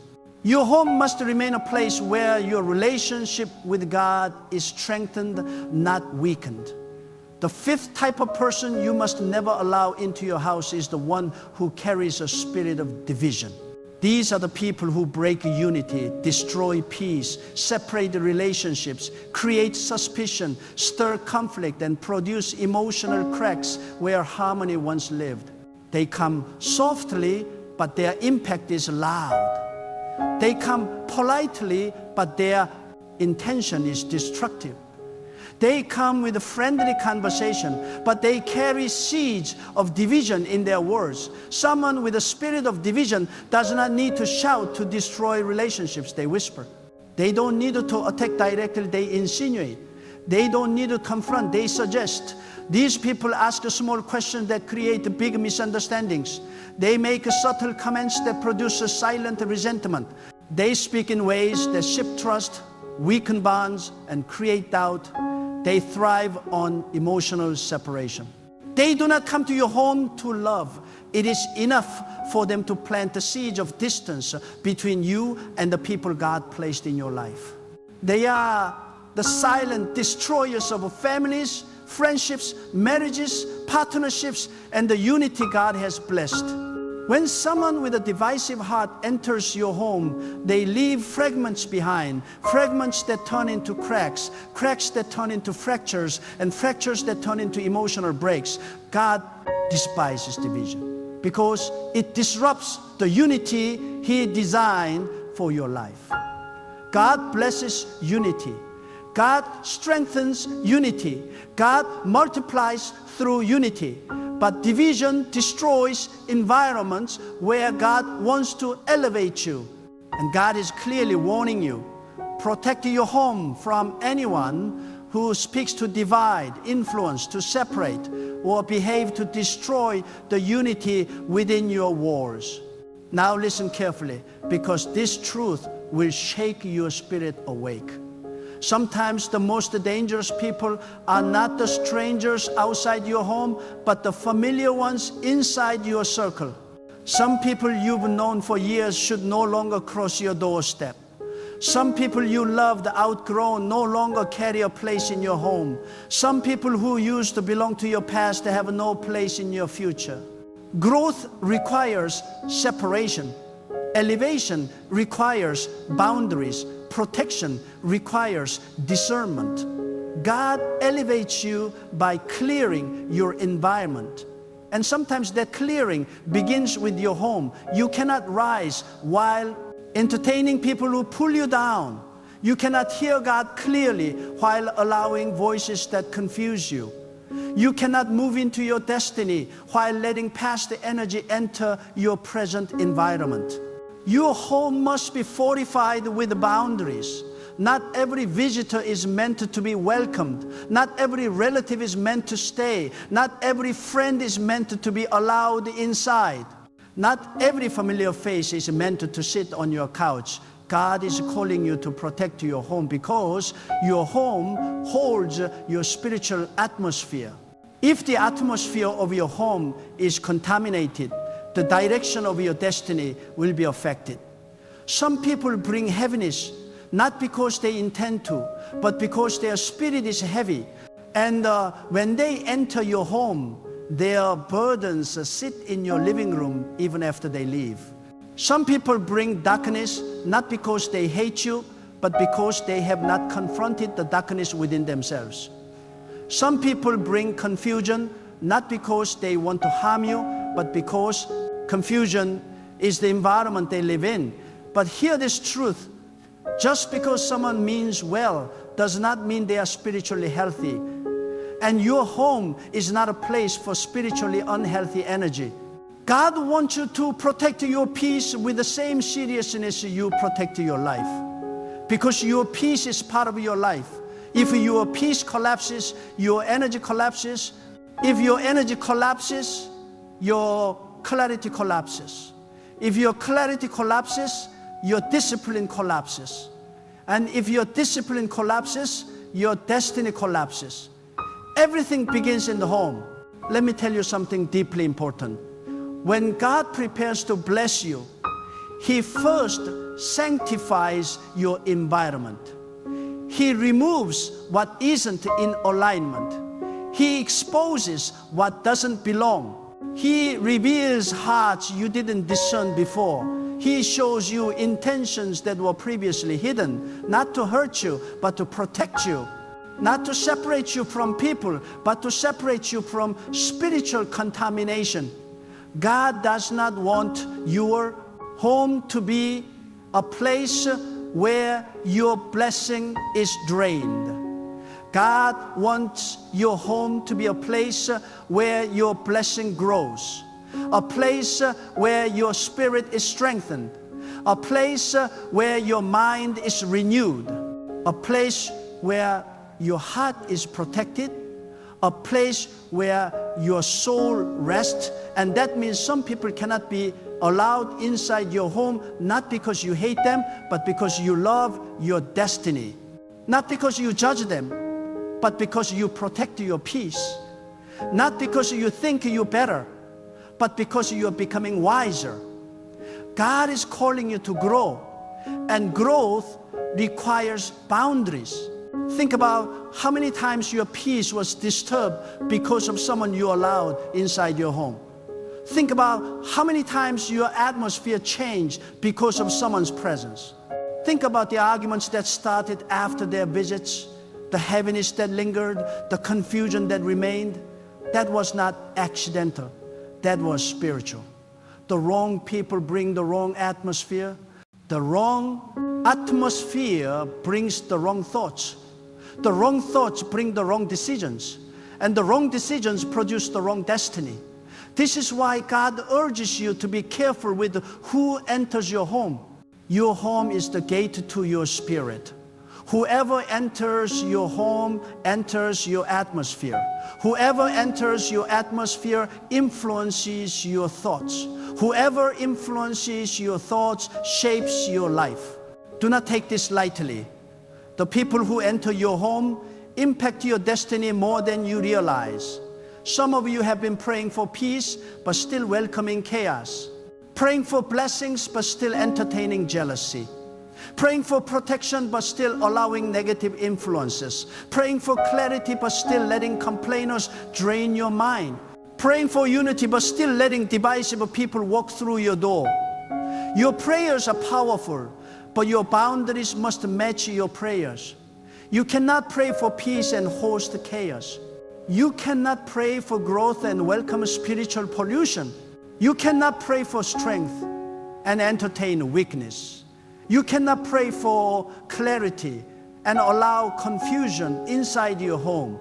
Your home must remain a place where your relationship with God is strengthened, not weakened. The fifth type of person you must never allow into your house is the one who carries a spirit of division. These are the people who break unity, destroy peace, separate the relationships, create suspicion, stir conflict, and produce emotional cracks where harmony once lived. They come softly, but their impact is loud. They come politely, but their intention is destructive. They come with a friendly conversation, but they carry seeds of division in their words. Someone with a spirit of division does not need to shout to destroy relationships, they whisper. They don't need to attack directly, they insinuate. They don't need to confront, they suggest. These people ask small questions that create big misunderstandings. They make subtle comments that produce a silent resentment. They speak in ways that shift trust, weaken bonds, and create doubt. They thrive on emotional separation. They do not come to your home to love. It is enough for them to plant the seeds of distance between you and the people God placed in your life. They are the silent destroyers of families, friendships, marriages, partnerships, and the unity God has blessed. When someone with a divisive heart enters your home, they leave fragments behind, fragments that turn into cracks, cracks that turn into fractures, and fractures that turn into emotional breaks. God despises division because it disrupts the unity He designed for your life. God blesses unity. God strengthens unity. God multiplies through unity. But division destroys environments where God wants to elevate you. And God is clearly warning you. Protect your home from anyone who speaks to divide, influence, to separate, or behave to destroy the unity within your walls. Now listen carefully, because this truth will shake your spirit awake. Sometimes the most dangerous people are not the strangers outside your home, but the familiar ones inside your circle. Some people you've known for years should no longer cross your doorstep. Some people you loved, outgrown, no longer carry a place in your home. Some people who used to belong to your past have no place in your future. Growth requires separation. Elevation requires boundaries. Protection requires discernment. God elevates you by clearing your environment. And sometimes that clearing begins with your home. You cannot rise while entertaining people who pull you down. You cannot hear God clearly while allowing voices that confuse you. You cannot move into your destiny while letting past energy enter your present environment. Your home must be fortified with boundaries. Not every visitor is meant to be welcomed. Not every relative is meant to stay. Not every friend is meant to be allowed inside. Not every familiar face is meant to sit on your couch. God is calling you to protect your home because your home holds your spiritual atmosphere. If the atmosphere of your home is contaminated, the direction of your destiny will be affected. Some people bring heaviness, not because they intend to, but because their spirit is heavy. And when they enter your home, their burdens sit in your living room even after they leave. Some people bring darkness, not because they hate you, but because they have not confronted the darkness within themselves. Some people bring confusion, not because they want to harm you, but because confusion is the environment they live in. But hear this truth. Just because someone means well does not mean they are spiritually healthy. And your home is not a place for spiritually unhealthy energy. God wants you to protect your peace with the same seriousness you protect your life. Because your peace is part of your life. If your peace collapses, your energy collapses. If your energy collapses, your clarity collapses. If your clarity collapses, your discipline collapses. And if your discipline collapses, your destiny collapses. Everything begins in the home. Let me tell you something deeply important. When God prepares to bless you, He first sanctifies your environment. He removes what isn't in alignment. He exposes what doesn't belong. He reveals hearts you didn't discern before. He shows you intentions that were previously hidden, not to hurt you, but to protect you. Not to separate you from people, but to separate you from spiritual contamination. God does not want your home to be a place where your blessing is drained. God wants your home to be a place where your blessing grows. A place where your spirit is strengthened. A place where your mind is renewed. A place where your heart is protected. A place where your soul rests. And that means some people cannot be allowed inside your home, not because you hate them, but because you love your destiny. Not because you judge them, but because you protect your peace. Not because you think you're better, but because you are becoming wiser. God is calling you to grow, and growth requires boundaries. Think about how many times your peace was disturbed because of someone you allowed inside your home. Think about how many times your atmosphere changed because of someone's presence. Think about the arguments that started after their visits, the heaviness that lingered, the confusion that remained. That was not accidental. That was spiritual. The wrong people bring the wrong atmosphere. The wrong atmosphere brings the wrong thoughts. The wrong thoughts bring the wrong decisions. And the wrong decisions produce the wrong destiny. This is why God urges you to be careful with who enters your home. Your home is the gate to your spirit. Whoever enters your home enters your atmosphere. Whoever enters your atmosphere influences your thoughts. Whoever influences your thoughts shapes your life. Do not take this lightly. The people who enter your home impact your destiny more than you realize. Some of you have been praying for peace, but still welcoming chaos. Praying for blessings, but still entertaining jealousy. Praying for protection, but still allowing negative influences. Praying for clarity, but still letting complainers drain your mind. Praying for unity, but still letting divisive people walk through your door. Your prayers are powerful, but your boundaries must match your prayers. You cannot pray for peace and host chaos. You cannot pray for growth and welcome spiritual pollution. You cannot pray for strength and entertain weakness. You cannot pray for clarity and allow confusion inside your home.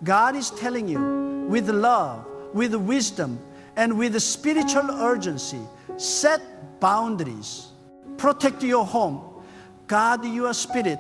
God is telling you with love, with wisdom, and with spiritual urgency, set boundaries. Protect your home. Guard your spirit.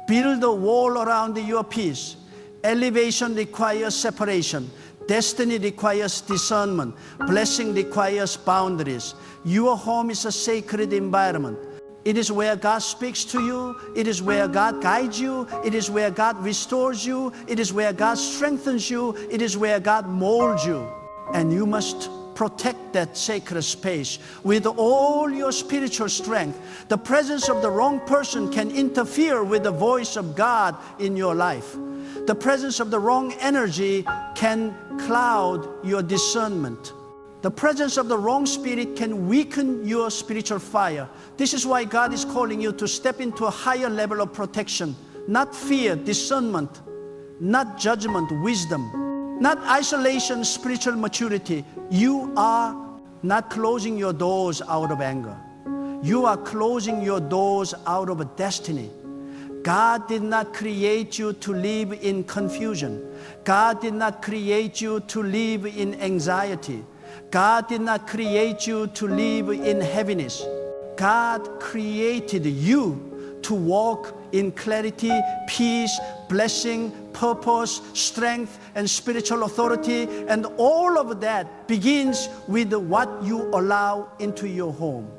Build a wall around your peace. Elevation requires separation. Destiny requires discernment. Blessing requires boundaries. Your home is a sacred environment. It is where God speaks to you. It is where God guides you. It is where God restores you. It is where God strengthens you. It is where God molds you. And you must protect that sacred space with all your spiritual strength. The presence of the wrong person can interfere with the voice of God in your life. The presence of the wrong energy can cloud your discernment. The presence of the wrong spirit can weaken your spiritual fire. This is why God is calling you to step into a higher level of protection. Not fear, discernment. Not judgment, wisdom. Not isolation, spiritual maturity. You are not closing your doors out of anger. You are closing your doors out of destiny. God did not create you to live in confusion. God did not create you to live in anxiety. God did not create you to live in heaviness. God created you to walk in clarity, peace, blessing, purpose, strength, and spiritual authority. And all of that begins with what you allow into your home.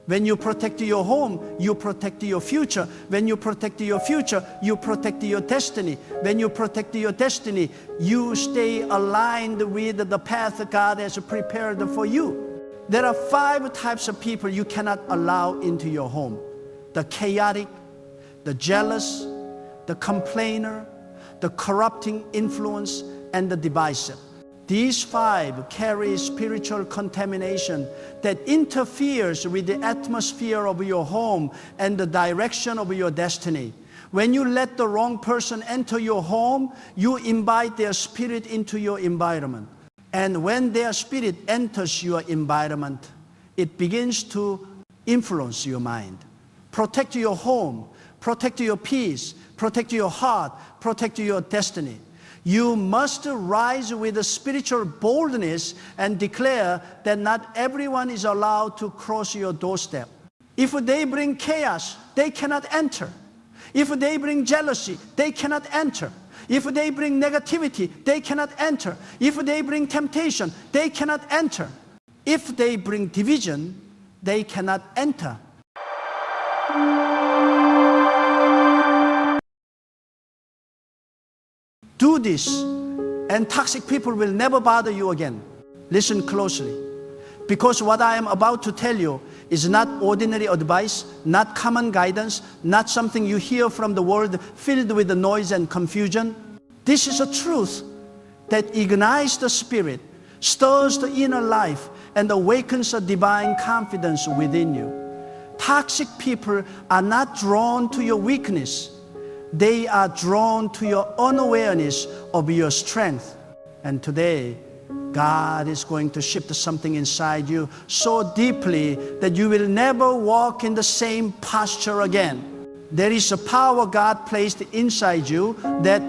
When you protect your home, you protect your future. When you protect your future, you protect your destiny. When you protect your destiny, you stay aligned with the path God has prepared for you. There are 5 types of people you cannot allow into your home: the chaotic, the jealous, the complainer, the corrupting influence, and the divisive. These 5 carry spiritual contamination that interferes with the atmosphere of your home and the direction of your destiny. When you let the wrong person enter your home, you invite their spirit into your environment. And when their spirit enters your environment, it begins to influence your mind. Protect your home, protect your peace, protect your heart, protect your destiny. You must rise with a spiritual boldness and declare that not everyone is allowed to cross your doorstep. If they bring chaos, they cannot enter. If they bring jealousy, they cannot enter. If they bring negativity, they cannot enter. If they bring temptation, they cannot enter. If they bring division, they cannot enter. Do this, and toxic people will never bother you again. Listen closely, because what I am about to tell you is not ordinary advice, not common guidance, not something you hear from the world filled with the noise and confusion. This is a truth that ignites the spirit, stirs the inner life, and awakens a divine confidence within you. Toxic people are not drawn to your weakness. They are drawn to your unawareness of your strength. And today, God is going to shift something inside you so deeply that you will never walk in the same posture again. There is a power God placed inside you that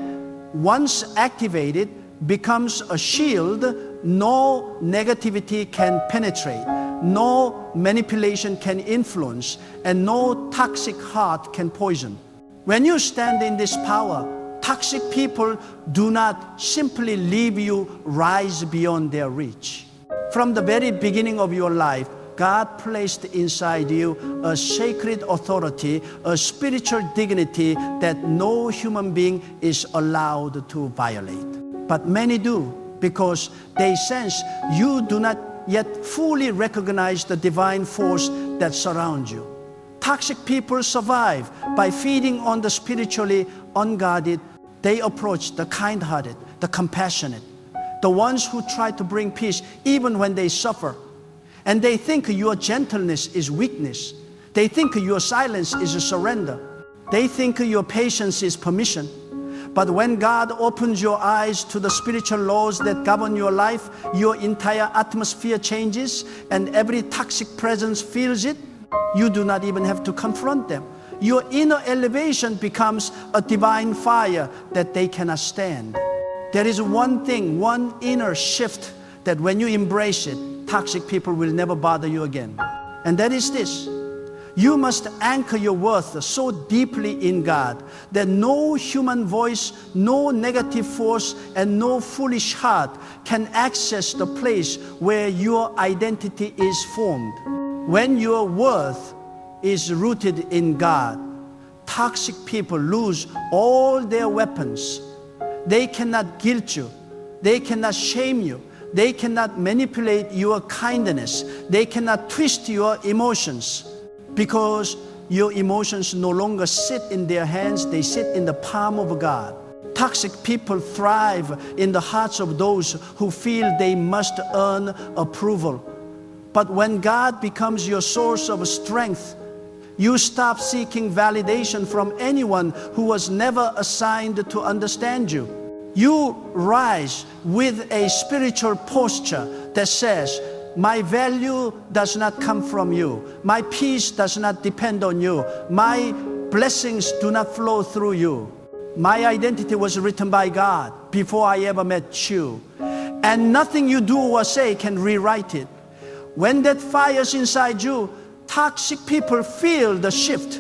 once activated becomes a shield no negativity can penetrate, no manipulation can influence, and no toxic heart can poison. When you stand in this power, toxic people do not simply leave you rise beyond their reach. From the very beginning of your life, God placed inside you a sacred authority, a spiritual dignity that no human being is allowed to violate. But many do, because they sense you do not yet fully recognize the divine force that surrounds you. Toxic people survive by feeding on the spiritually unguarded. They approach the kind-hearted, the compassionate, the ones who try to bring peace even when they suffer. And they think your gentleness is weakness. They think your silence is a surrender. They think your patience is permission. But when God opens your eyes to the spiritual laws that govern your life, your entire atmosphere changes and every toxic presence feels it. You do not even have to confront them. Your inner elevation becomes a divine fire that they cannot stand. There is one thing, one inner shift that when you embrace it, toxic people will never bother you again. And that is this. You must anchor your worth so deeply in God that no human voice, no negative force, and no foolish heart can access the place where your identity is formed. When your worth is rooted in God, toxic people lose all their weapons. They cannot guilt you. They cannot shame you. They cannot manipulate your kindness. They cannot twist your emotions. Because your emotions no longer sit in their hands, they sit in the palm of God. Toxic people thrive in the hearts of those who feel they must earn approval. But when God becomes your source of strength, you stop seeking validation from anyone who was never assigned to understand you. You rise with a spiritual posture that says, my value does not come from you. My peace does not depend on you. My blessings do not flow through you. My identity was written by God before I ever met you. And nothing you do or say can rewrite it. When that fire's inside you, toxic people feel the shift.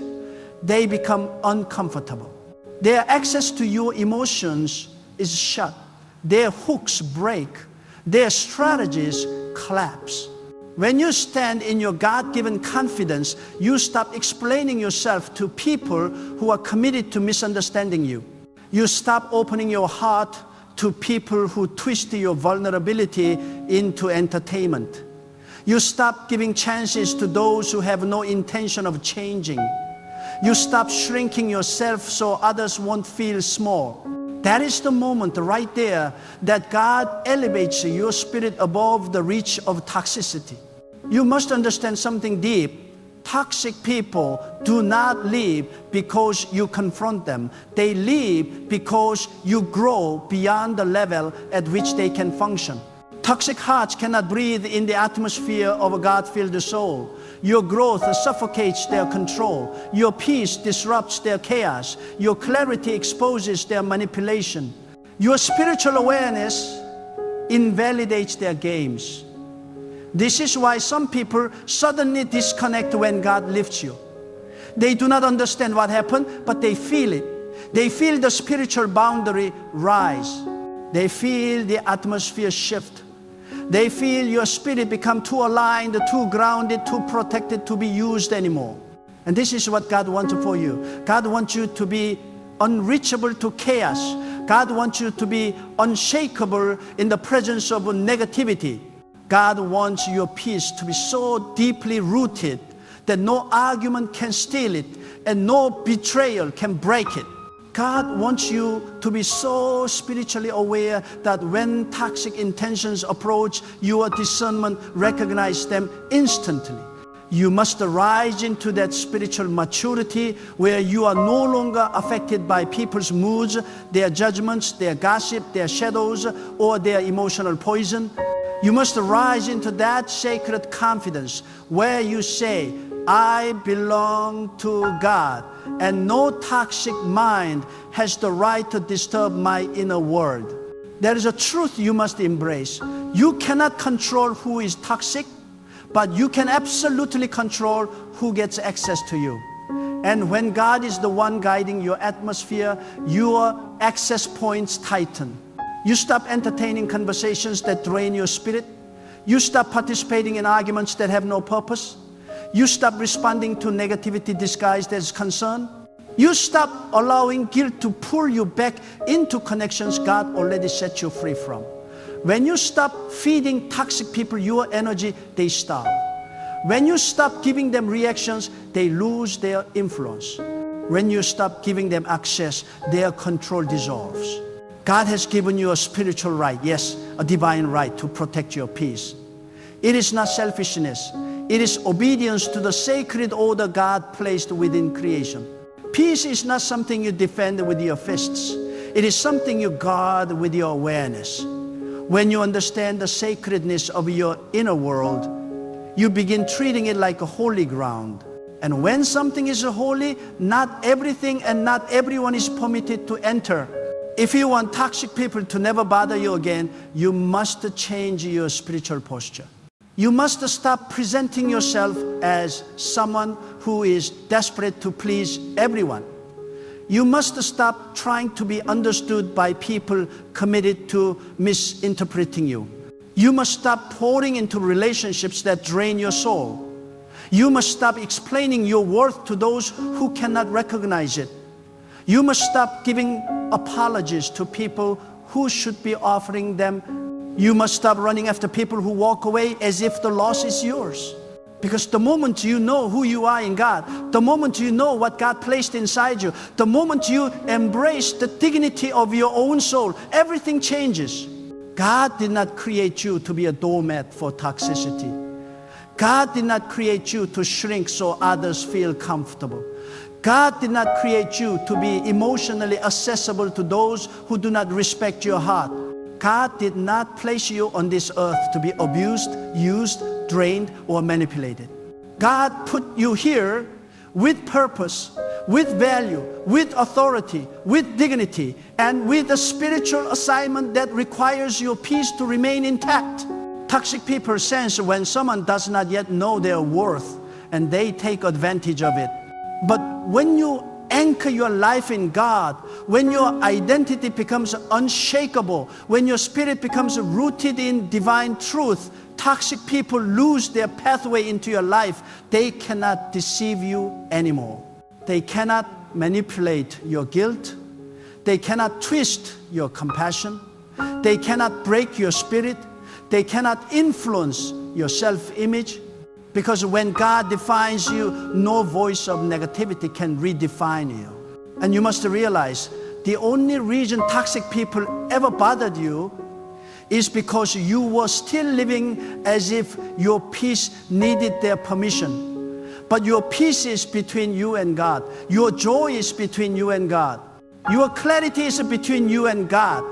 They become uncomfortable. Their access to your emotions is shut. Their hooks break. Their strategies collapse. When you stand in your God-given confidence, you stop explaining yourself to people who are committed to misunderstanding you. You stop opening your heart to people who twist your vulnerability into entertainment. You stop giving chances to those who have no intention of changing. You stop shrinking yourself so others won't feel small. That is the moment right there that God elevates your spirit above the reach of toxicity. You must understand something deep. Toxic people do not leave because you confront them. They leave because you grow beyond the level at which they can function. Toxic hearts cannot breathe in the atmosphere of a God-filled soul. Your growth suffocates their control. Your peace disrupts their chaos. Your clarity exposes their manipulation. Your spiritual awareness invalidates their games. This is why some people suddenly disconnect when God lifts you. They do not understand what happened, but they feel it. They feel the spiritual boundary rise. They feel the atmosphere shift. They feel your spirit become too aligned, too grounded, too protected to be used anymore. And this is what God wants for you. God wants you to be unreachable to chaos. God wants you to be unshakable in the presence of negativity. God wants your peace to be so deeply rooted that no argument can steal it and no betrayal can break it. God wants you to be so spiritually aware that when toxic intentions approach, your discernment recognizes them instantly. You must rise into that spiritual maturity where you are no longer affected by people's moods, their judgments, their gossip, their shadows, or their emotional poison. You must rise into that sacred confidence where you say, I belong to God, and no toxic mind has the right to disturb my inner world. There is a truth you must embrace. You cannot control who is toxic, but you can absolutely control who gets access to you. And when God is the one guiding your atmosphere, your access points tighten. You stop entertaining conversations that drain your spirit. You stop participating in arguments that have no purpose. You stop responding to negativity disguised as concern. You stop allowing guilt to pull you back into connections God already set you free from. When you stop feeding toxic people your energy, they stop. When you stop giving them reactions, they lose their influence. When you stop giving them access, their control dissolves. God has given you a spiritual right, yes, a divine right to protect your peace. It is not selfishness. It is obedience to the sacred order God placed within creation. Peace is not something you defend with your fists. It is something you guard with your awareness. When you understand the sacredness of your inner world, you begin treating it like a holy ground. And when something is holy, not everything and not everyone is permitted to enter. If you want toxic people to never bother you again, you must change your spiritual posture. You must stop presenting yourself as someone who is desperate to please everyone. You must stop trying to be understood by people committed to misinterpreting you. You must stop pouring into relationships that drain your soul. You must stop explaining your worth to those who cannot recognize it. You must stop giving apologies to people who should be offering them. You must stop running after people who walk away as if the loss is yours. Because the moment you know who you are in God, the moment you know what God placed inside you, the moment you embrace the dignity of your own soul, everything changes. God did not create you to be a doormat for toxicity. God did not create you to shrink so others feel comfortable. God did not create you to be emotionally accessible to those who do not respect your heart. God did not place you on this earth to be abused, used, drained, or manipulated. God put you here with purpose, with value, with authority, with dignity, and with a spiritual assignment that requires your peace to remain intact. Toxic people sense when someone does not yet know their worth, and they take advantage of it. But when you anchor your life in God, when your identity becomes unshakable, when your spirit becomes rooted in divine truth, toxic people lose their pathway into your life. They cannot deceive you anymore. They cannot manipulate your guilt. They cannot twist your compassion. They cannot break your spirit. They cannot influence your self-image. Because when God defines you, no voice of negativity can redefine you. And you must realize the only reason toxic people ever bothered you is because you were still living as if your peace needed their permission. But your peace is between you and God. Your joy is between you and God. Your clarity is between you and God.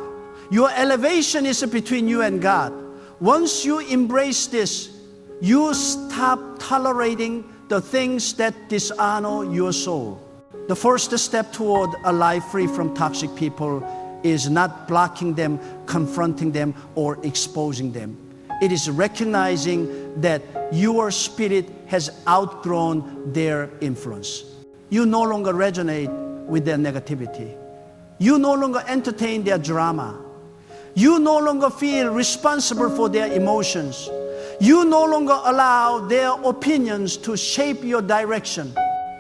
Your elevation is between you and God. Once you embrace this, you stop tolerating the things that dishonor your soul. The first step toward a life free from toxic people is not blocking them, confronting them, or exposing them. It is recognizing that your spirit has outgrown their influence. You no longer resonate with their negativity. You no longer entertain their drama. You no longer feel responsible for their emotions. You no longer allow their opinions to shape your direction.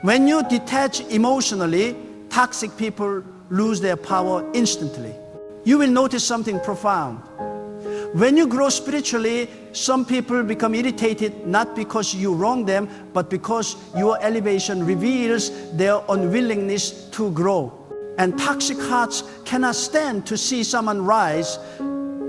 When you detach emotionally, toxic people lose their power instantly. You will notice something profound. When you grow spiritually, some people become irritated not because you wrong them, but because your elevation reveals their unwillingness to grow. And toxic hearts cannot stand to see someone rise,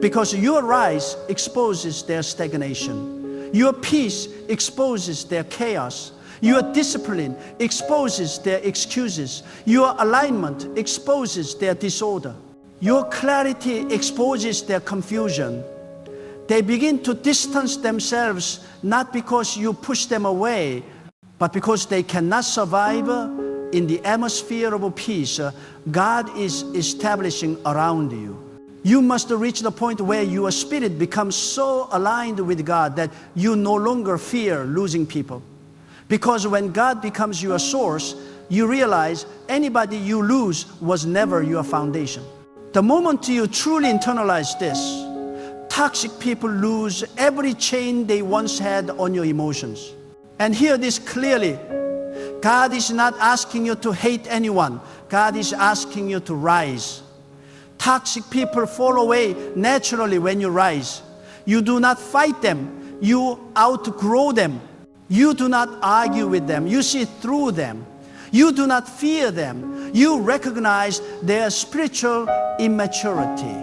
because your rise exposes their stagnation. Your peace exposes their chaos. Your discipline exposes their excuses. Your alignment exposes their disorder. Your clarity exposes their confusion. They begin to distance themselves not because you push them away, but because they cannot survive in the atmosphere of peace God is establishing around you. You must reach the point where your spirit becomes so aligned with God that you no longer fear losing people. Because when God becomes your source, you realize anybody you lose was never your foundation. The moment you truly internalize this, toxic people lose every chain they once had on your emotions. And hear this clearly. God is not asking you to hate anyone. God is asking you to rise. Toxic people fall away naturally when you rise. You do not fight them. You outgrow them. You do not argue with them. You see through them. You do not fear them. You recognize their spiritual immaturity.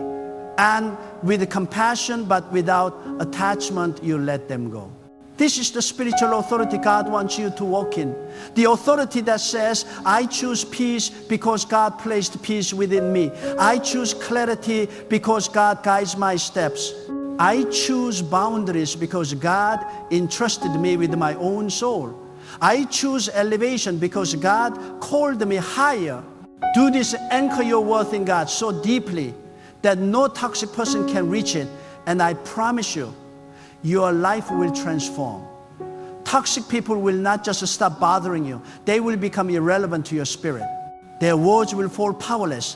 And with compassion but without attachment, you let them go. This is the spiritual authority God wants you to walk in. The authority that says, I choose peace because God placed peace within me. I choose clarity because God guides my steps. I choose boundaries because God entrusted me with my own soul. I choose elevation because God called me higher. Do this, anchor your worth in God so deeply that no toxic person can reach it. And I promise you, your life will transform. Toxic people will not just stop bothering you. They will become irrelevant to your spirit. Their words will fall powerless.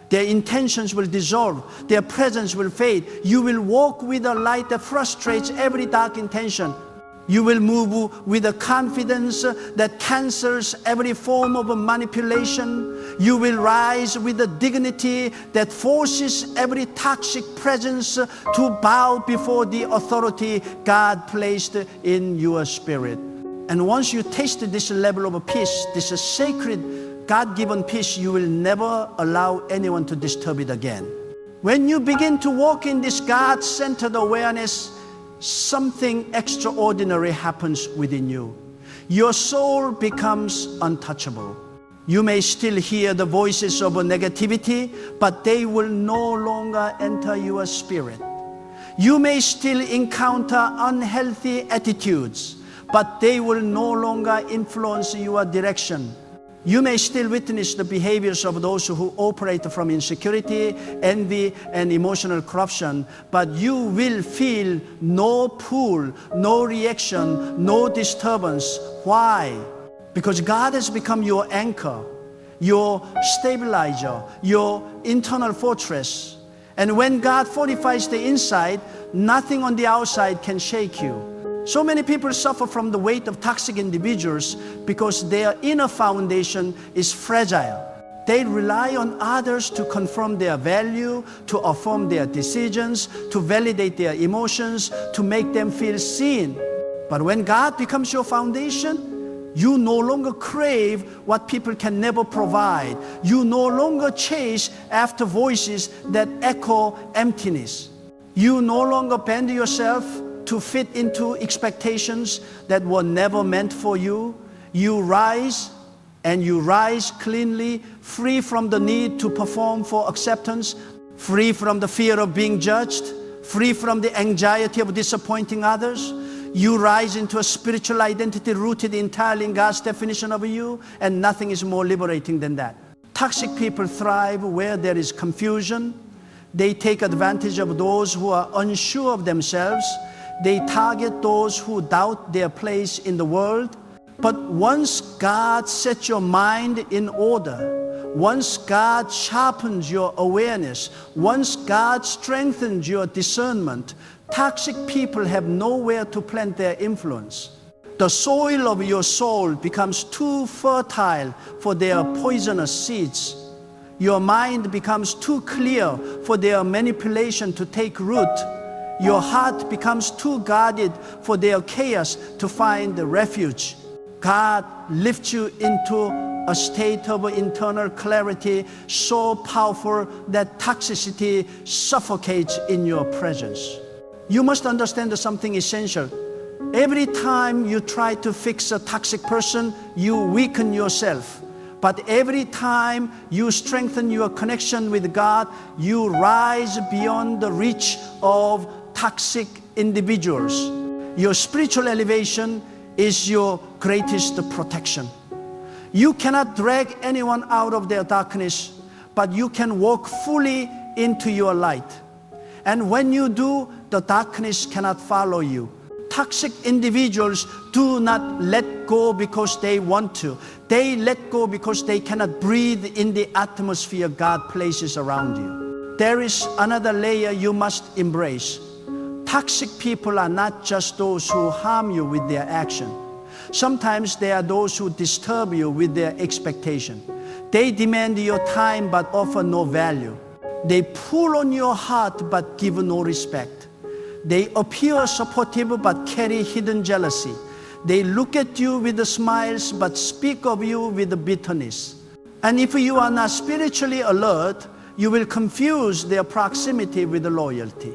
Their intentions will dissolve. Their presence will fade. You will walk with a light that frustrates every dark intention. You will move with a confidence that cancels every form of manipulation. You will rise with a dignity that forces every toxic presence to bow before the authority God placed in your spirit. And once you taste this level of peace, this sacred God-given peace, you will never allow anyone to disturb it again. When you begin to walk in this God-centered awareness, something extraordinary happens within you. Your soul becomes untouchable. You may still hear the voices of negativity, but they will no longer enter your spirit. You may still encounter unhealthy attitudes, but they will no longer influence your direction. You may still witness the behaviors of those who operate from insecurity, envy, and emotional corruption, but you will feel no pull, no reaction, no disturbance. Why? Because God has become your anchor, your stabilizer, your internal fortress. And when God fortifies the inside, nothing on the outside can shake you. So many people suffer from the weight of toxic individuals because their inner foundation is fragile. They rely on others to confirm their value, to affirm their decisions, to validate their emotions, to make them feel seen. But when God becomes your foundation, you no longer crave what people can never provide. You no longer chase after voices that echo emptiness. You no longer bend yourself to fit into expectations that were never meant for you. You rise, and you rise cleanly, free from the need to perform for acceptance, free from the fear of being judged, free from the anxiety of disappointing others. You rise into a spiritual identity rooted entirely in God's definition of you, and nothing is more liberating than that. Toxic people thrive where there is confusion. They take advantage of those who are unsure of themselves. They target those who doubt their place in the world. But once God sets your mind in order, once God sharpens your awareness, once God strengthens your discernment, toxic people have nowhere to plant their influence. The soil of your soul becomes too fertile for their poisonous seeds. Your mind becomes too clear for their manipulation to take root. Your heart becomes too guarded for their chaos to find refuge. God lifts you into a state of internal clarity so powerful that toxicity suffocates in your presence. You must understand something essential. Every time you try to fix a toxic person, you weaken yourself. But every time you strengthen your connection with God, you rise beyond the reach of toxic individuals. Your spiritual elevation is your greatest protection. You cannot drag anyone out of their darkness, but you can walk fully into your light. And when you do, the darkness cannot follow you. Toxic individuals do not let go because they want to. They let go because they cannot breathe in the atmosphere God places around you. There is another layer you must embrace. Toxic people are not just those who harm you with their action. Sometimes they are those who disturb you with their expectation. They demand your time but offer no value. They pull on your heart but give no respect. They appear supportive but carry hidden jealousy. They look at you with smiles but speak of you with bitterness. And if you are not spiritually alert, you will confuse their proximity with loyalty.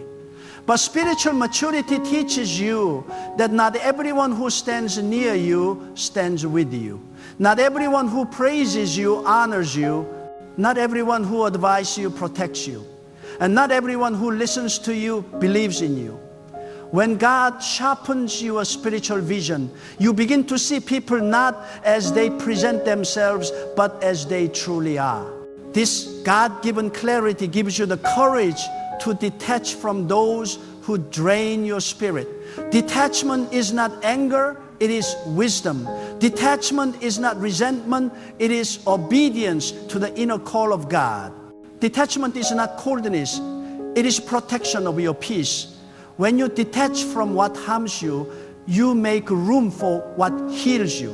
But spiritual maturity teaches you that not everyone who stands near you stands with you. Not everyone who praises you honors you. Not everyone who advises you protects you. And not everyone who listens to you believes in you. When God sharpens your spiritual vision, you begin to see people not as they present themselves, but as they truly are. This God-given clarity gives you the courage to detach from those who drain your spirit. Detachment is not anger, it is wisdom. Detachment is not resentment, it is obedience to the inner call of God. Detachment is not coldness, it is protection of your peace. When you detach from what harms you, you make room for what heals you.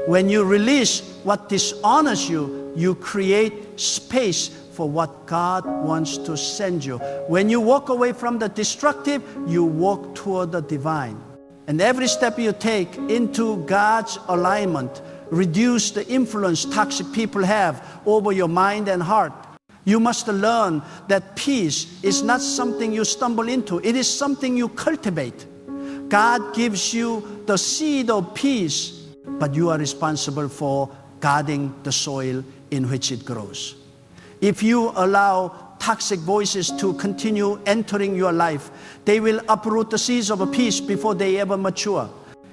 When you release what dishonors you, you create space for what God wants to send you. When you walk away from the destructive, you walk toward the divine. And every step you take into God's alignment reduces the influence toxic people have over your mind and heart. You must learn that peace is not something you stumble into. It is something you cultivate. God gives you the seed of peace, but you are responsible for guarding the soil in which it grows. If you allow toxic voices to continue entering your life, they will uproot the seeds of peace before they ever mature.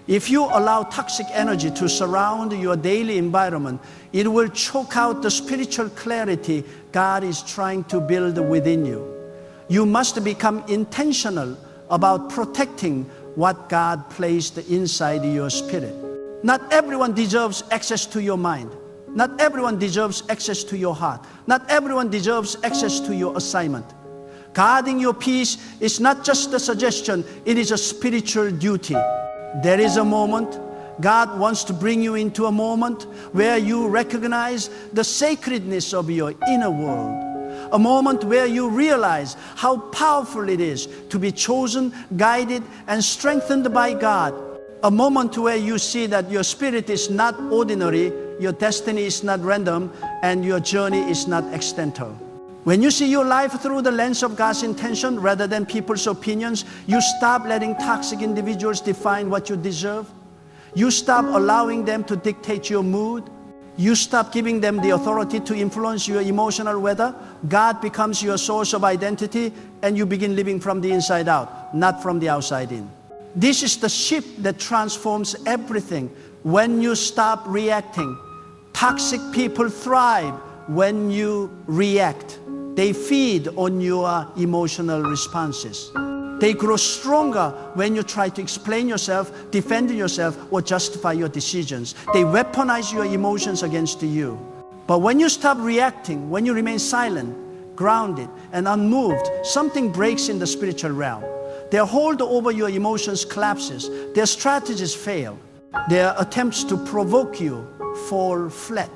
If you allow toxic energy to surround your daily environment, it will choke out the spiritual clarity God is trying to build within you. You must become intentional about protecting what God placed inside your spirit. Not everyone deserves access to your mind. Not everyone deserves access to your heart. Not everyone deserves access to your assignment. Guarding your peace is not just a suggestion, it is a spiritual duty. There is a moment, God wants to bring you into a moment where you recognize the sacredness of your inner world. A moment where you realize how powerful it is to be chosen, guided, and strengthened by God. A moment where you see that your spirit is not ordinary, your destiny is not random, and your journey is not accidental. When you see your life through the lens of God's intention rather than people's opinions, you stop letting toxic individuals define what you deserve. You stop allowing them to dictate your mood. You stop giving them the authority to influence your emotional weather. God becomes your source of identity, and you begin living from the inside out, not from the outside in. This is the shift that transforms everything. When you stop reacting, toxic people thrive when you react. They feed on your emotional responses. They grow stronger when you try to explain yourself, defend yourself, or justify your decisions. They weaponize your emotions against you. But when you stop reacting, when you remain silent, grounded, and unmoved, something breaks in the spiritual realm. Their hold over your emotions collapses. Their strategies fail. Their attempts to provoke you fall flat.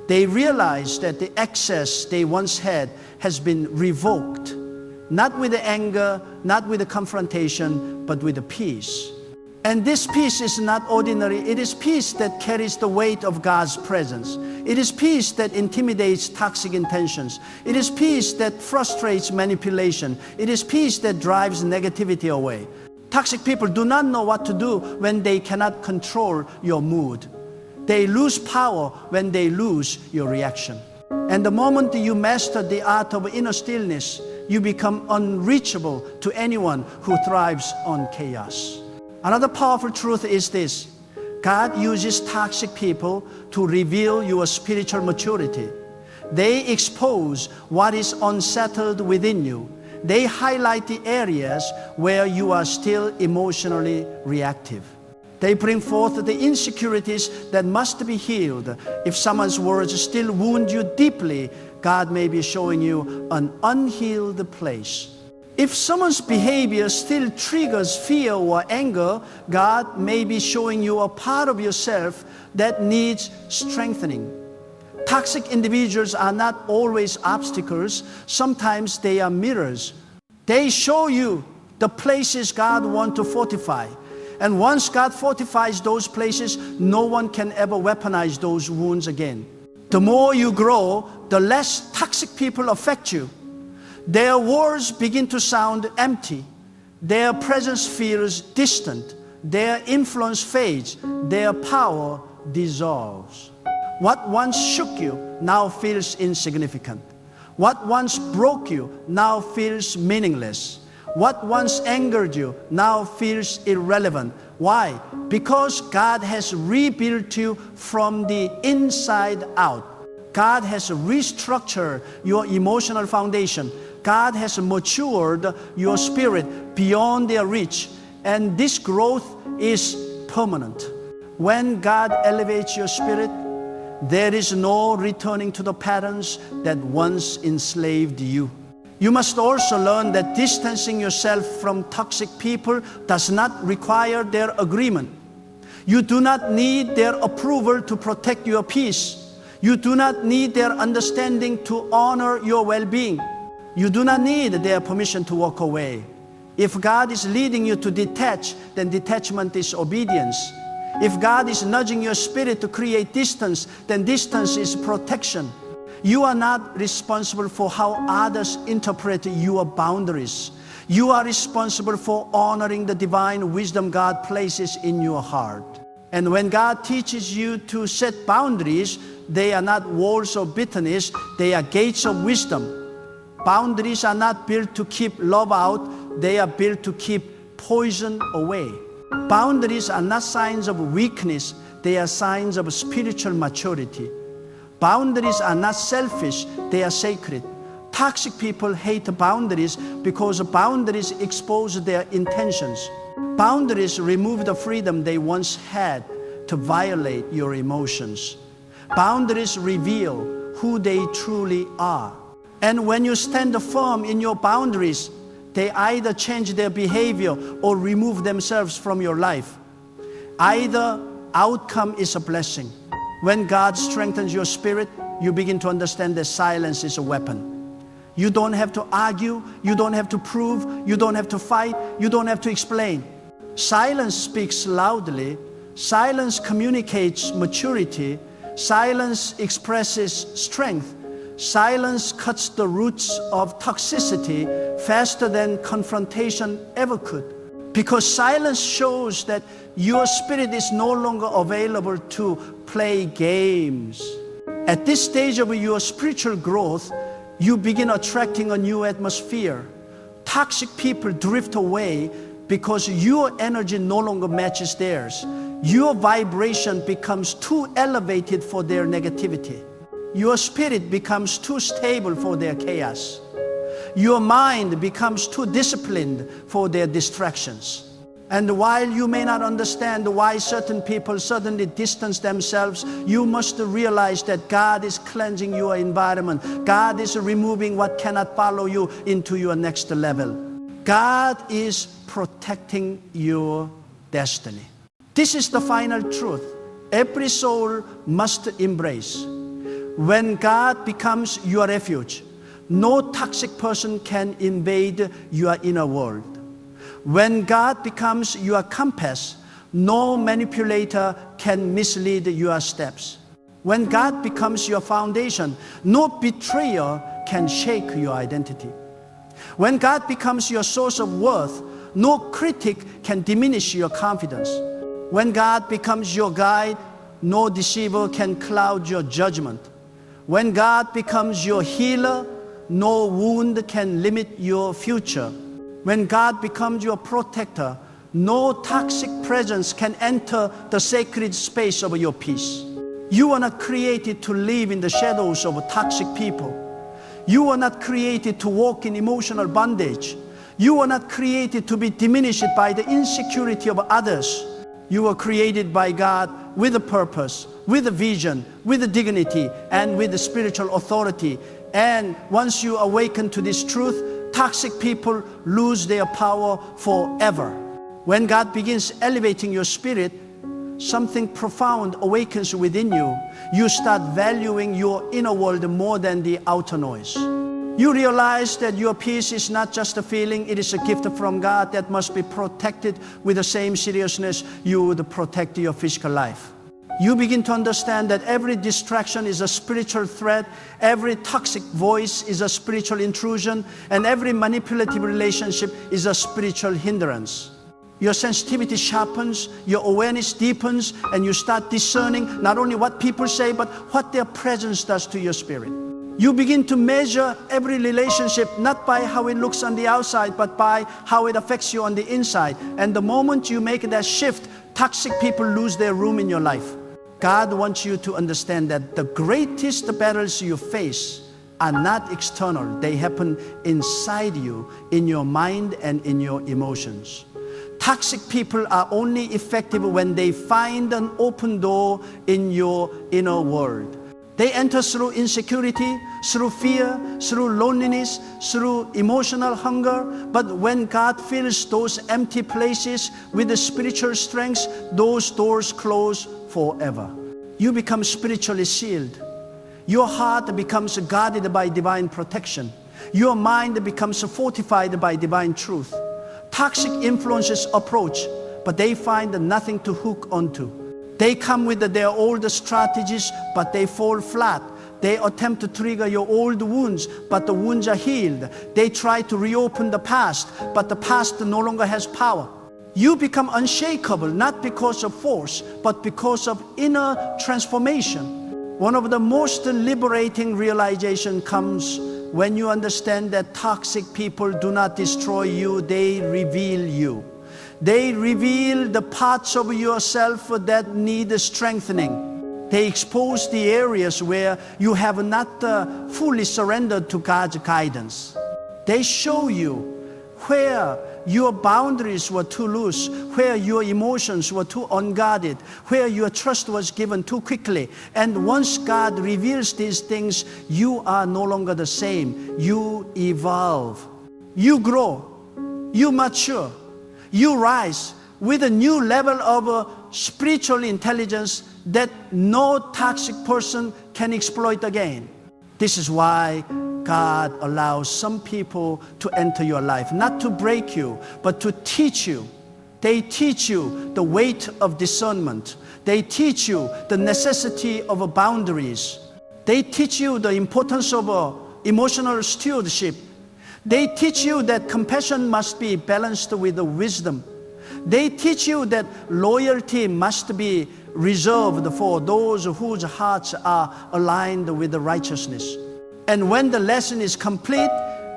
They realize that the access they once had has been revoked, not with the anger, not with the confrontation, but with the peace. And this peace is not ordinary. It is peace that carries the weight of God's presence. It is peace that intimidates toxic intentions. It is peace that frustrates manipulation. It is peace that drives negativity away. Toxic people do not know what to do when they cannot control your mood. They lose power when they lose your reaction. And the moment you master the art of inner stillness, you become unreachable to anyone who thrives on chaos. Another powerful truth is this: God uses toxic people to reveal your spiritual maturity. They expose what is unsettled within you. They highlight the areas where you are still emotionally reactive. They bring forth the insecurities that must be healed. If someone's words still wound you deeply, God may be showing you an unhealed place. If someone's behavior still triggers fear or anger, God may be showing you a part of yourself that needs strengthening. Toxic individuals are not always obstacles. Sometimes they are mirrors. They show you the places God wants to fortify. And once God fortifies those places, no one can ever weaponize those wounds again. The more you grow, the less toxic people affect you. Their words begin to sound empty. Their presence feels distant. Their influence fades. Their power dissolves. What once shook you now feels insignificant. What once broke you now feels meaningless. What once angered you now feels irrelevant. Why? Because God has rebuilt you from the inside out. God has restructured your emotional foundation. God has matured your spirit beyond their reach. And this growth is permanent. When God elevates your spirit, there is no returning to the patterns that once enslaved you. You must also learn that distancing yourself from toxic people does not require their agreement. You do not need their approval to protect your peace. You do not need their understanding to honor your well-being. You do not need their permission to walk away. If God is leading you to detach, then detachment is obedience. If God is nudging your spirit to create distance, then distance is protection. You are not responsible for how others interpret your boundaries. You are responsible for honoring the divine wisdom God places in your heart. And when God teaches you to set boundaries, they are not walls of bitterness, they are gates of wisdom. Boundaries are not built to keep love out, they are built to keep poison away. Boundaries are not signs of weakness, they are signs of spiritual maturity. Boundaries are not selfish, they are sacred. Toxic people hate boundaries because boundaries expose their intentions. Boundaries remove the freedom they once had to violate your emotions. Boundaries reveal who they truly are. And when you stand firm in your boundaries, they either change their behavior or remove themselves from your life. Either outcome is a blessing. When God strengthens your spirit, you begin to understand that silence is a weapon. You don't have to argue, you don't have to prove, you don't have to fight, you don't have to explain. Silence speaks loudly, silence communicates maturity, silence expresses strength, silence cuts the roots of toxicity faster than confrontation ever could. Because silence shows that your spirit is no longer available to play games. At this stage of your spiritual growth, you begin attracting a new atmosphere. Toxic people drift away because your energy no longer matches theirs. Your vibration becomes too elevated for their negativity. Your spirit becomes too stable for their chaos. Your mind becomes too disciplined for their distractions. And while you may not understand why certain people suddenly distance themselves, you must realize that God is cleansing your environment. God is removing what cannot follow you into your next level. God is protecting your destiny. This is the final truth every soul must embrace. When God becomes your refuge, no toxic person can invade your inner world. When God becomes your compass, no manipulator can mislead your steps. When God becomes your foundation, no betrayer can shake your identity. When God becomes your source of worth, no critic can diminish your confidence. When God becomes your guide, no deceiver can cloud your judgment. When God becomes your healer, no wound can limit your future. When God becomes your protector, no toxic presence can enter the sacred space of your peace. You are not created to live in the shadows of toxic people. You are not created to walk in emotional bondage. You are not created to be diminished by the insecurity of others. You are created by God with a purpose, with a vision, with a dignity, and with a spiritual authority. And once you awaken to this truth, toxic people lose their power forever. When God begins elevating your spirit, something profound awakens within you. You start valuing your inner world more than the outer noise. You realize that your peace is not just a feeling, it is a gift from God that must be protected with the same seriousness you would protect your physical life. You begin to understand that every distraction is a spiritual threat, every toxic voice is a spiritual intrusion, and every manipulative relationship is a spiritual hindrance. Your sensitivity sharpens, your awareness deepens, and you start discerning not only what people say, but what their presence does to your spirit. You begin to measure every relationship not by how it looks on the outside, but by how it affects you on the inside. And the moment you make that shift, toxic people lose their room in your life. God wants you to understand that the greatest battles you face are not external. They happen inside you, in your mind and in your emotions. Toxic people are only effective when they find an open door in your inner world. They enter through insecurity, through fear, through loneliness, through emotional hunger. But when God fills those empty places with the spiritual strength, those doors close forever. You become spiritually sealed. Your heart becomes guarded by divine protection. Your mind becomes fortified by divine truth. Toxic influences approach, but they find nothing to hook onto. They come with their old strategies, but they fall flat. They attempt to trigger your old wounds, but the wounds are healed. They try to reopen the past, but the past no longer has power. You become unshakable, not because of force, but because of inner transformation. One of the most liberating realizations comes when you understand that toxic people do not destroy you, they reveal you. They reveal the parts of yourself that need strengthening. They expose the areas where you have not fully surrendered to God's guidance. They show you where your boundaries were too loose, where your emotions were too unguarded, where your trust was given too quickly. And once God reveals these things, you are no longer the same. You evolve. You grow. You mature. You rise with a new level of spiritual intelligence that no toxic person can exploit again. This is why God allows some people to enter your life, not to break you, but to teach you. They teach you the weight of discernment. They teach you the necessity of boundaries. They teach you the importance of emotional stewardship. They teach you that compassion must be balanced with wisdom. They teach you that loyalty must be reserved for those whose hearts are aligned with the righteousness. And when the lesson is complete,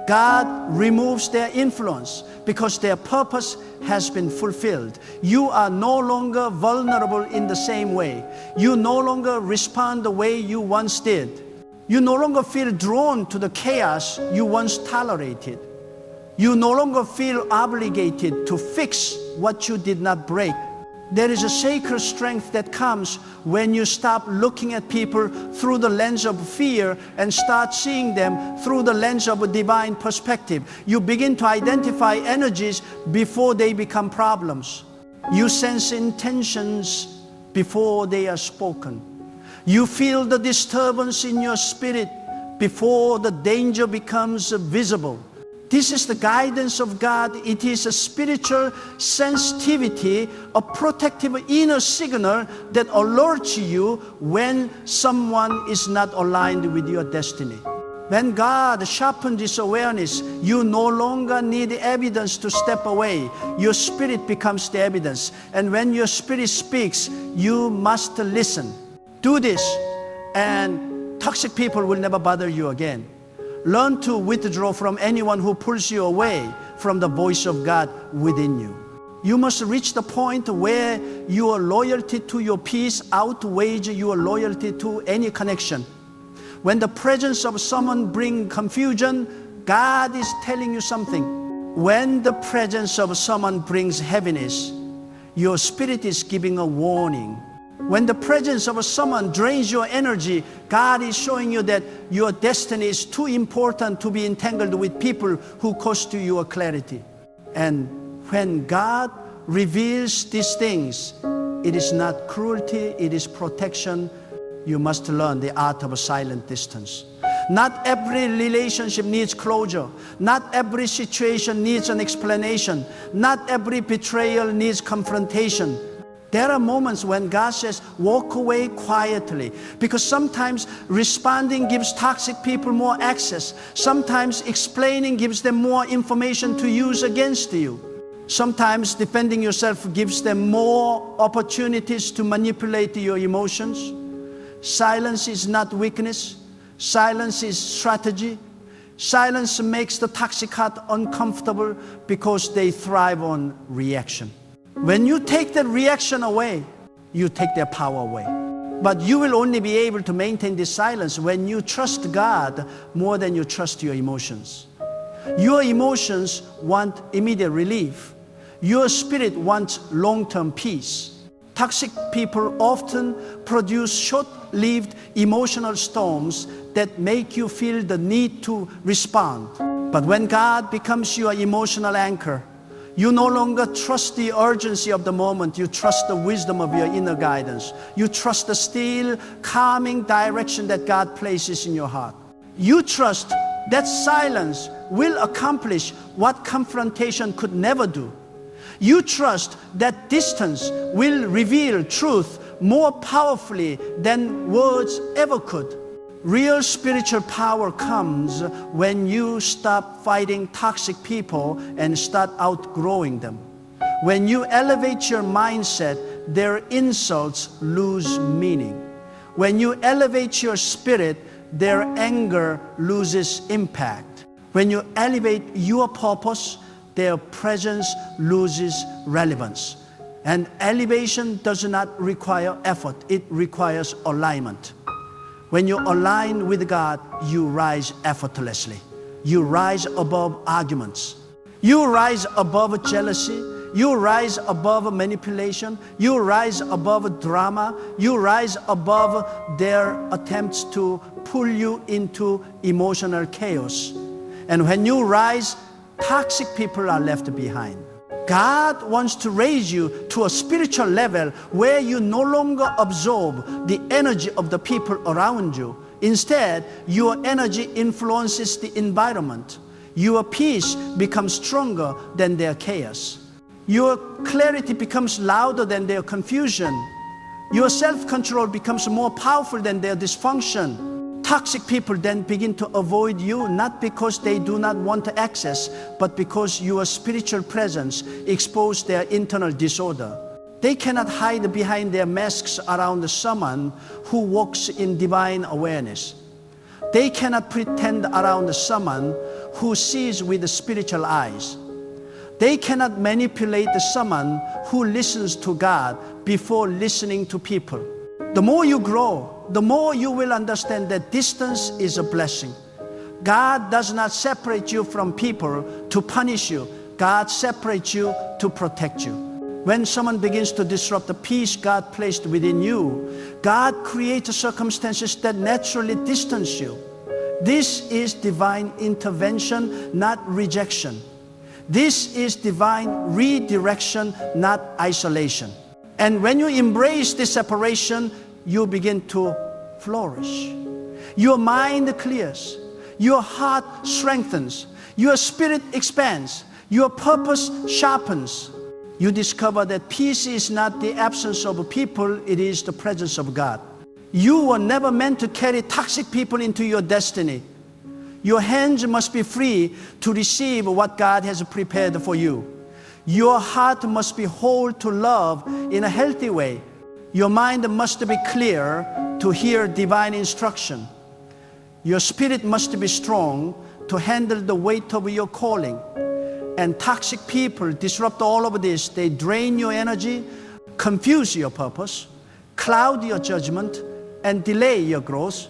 God removes their influence because their purpose has been fulfilled. You are no longer vulnerable in the same way. You no longer respond the way you once did. You no longer feel drawn to the chaos you once tolerated. You no longer feel obligated to fix what you did not break. There is a sacred strength that comes when you stop looking at people through the lens of fear and start seeing them through the lens of a divine perspective. You begin to identify energies before they become problems. You sense intentions before they are spoken. You feel the disturbance in your spirit before the danger becomes visible. This is the guidance of God. It is a spiritual sensitivity, a protective inner signal that alerts you when someone is not aligned with your destiny. When God sharpens this awareness, you no longer need evidence to step away. Your spirit becomes the evidence. And when your spirit speaks, you must listen. Do this, and toxic people will never bother you again. Learn to withdraw from anyone who pulls you away from the voice of God within you. You must reach the point where your loyalty to your peace outweighs your loyalty to any connection. When the presence of someone brings confusion, God is telling you something. When the presence of someone brings heaviness, your spirit is giving a warning. When the presence of someone drains your energy, God is showing you that your destiny is too important to be entangled with people who cost you your clarity. And when God reveals these things, it is not cruelty, it is protection. You must learn the art of a silent distance. Not every relationship needs closure. Not every situation needs an explanation. Not every betrayal needs confrontation. There are moments when God says, walk away quietly. Because sometimes responding gives toxic people more access. Sometimes explaining gives them more information to use against you. Sometimes defending yourself gives them more opportunities to manipulate your emotions. Silence is not weakness. Silence is strategy. Silence makes the toxic heart uncomfortable because they thrive on reaction. When you take that reaction away, you take their power away. But you will only be able to maintain this silence when you trust God more than you trust your emotions. Your emotions want immediate relief. Your spirit wants long-term peace. Toxic people often produce short-lived emotional storms that make you feel the need to respond. But when God becomes your emotional anchor, you no longer trust the urgency of the moment. You trust the wisdom of your inner guidance. You trust the still, calming direction that God places in your heart. You trust that silence will accomplish what confrontation could never do. You trust that distance will reveal truth more powerfully than words ever could. Real spiritual power comes when you stop fighting toxic people and start outgrowing them. When you elevate your mindset, their insults lose meaning. When you elevate your spirit, their anger loses impact. When you elevate your purpose, their presence loses relevance. And elevation does not require effort, it requires alignment. When you align with God, you rise effortlessly. You rise above arguments. You rise above jealousy. You rise above manipulation. You rise above drama. You rise above their attempts to pull you into emotional chaos. And when you rise, toxic people are left behind. God wants to raise you to a spiritual level where you no longer absorb the energy of the people around you. Instead, your energy influences the environment. Your peace becomes stronger than their chaos. Your clarity becomes louder than their confusion. Your self-control becomes more powerful than their dysfunction. Toxic people then begin to avoid you, not because they do not want access, but because your spiritual presence exposes their internal disorder. They cannot hide behind their masks around someone who walks in divine awareness. They cannot pretend around someone who sees with spiritual eyes. They cannot manipulate someone who listens to God before listening to people. The more you grow, the more you will understand that distance is a blessing. God does not separate you from people to punish you. God separates you to protect you. When someone begins to disrupt the peace God placed within you, God creates circumstances that naturally distance you. This is divine intervention, not rejection. This is divine redirection, not isolation. And when you embrace this separation, you begin to flourish. Your mind clears. Your heart strengthens. Your spirit expands. Your purpose sharpens. You discover that peace is not the absence of people, it is the presence of God. You were never meant to carry toxic people into your destiny. Your hands must be free to receive what God has prepared for you. Your heart must be whole to love in a healthy way. Your mind must be clear to hear divine instruction. Your spirit must be strong to handle the weight of your calling. And toxic people disrupt all of this. They drain your energy, confuse your purpose, cloud your judgment, and delay your growth.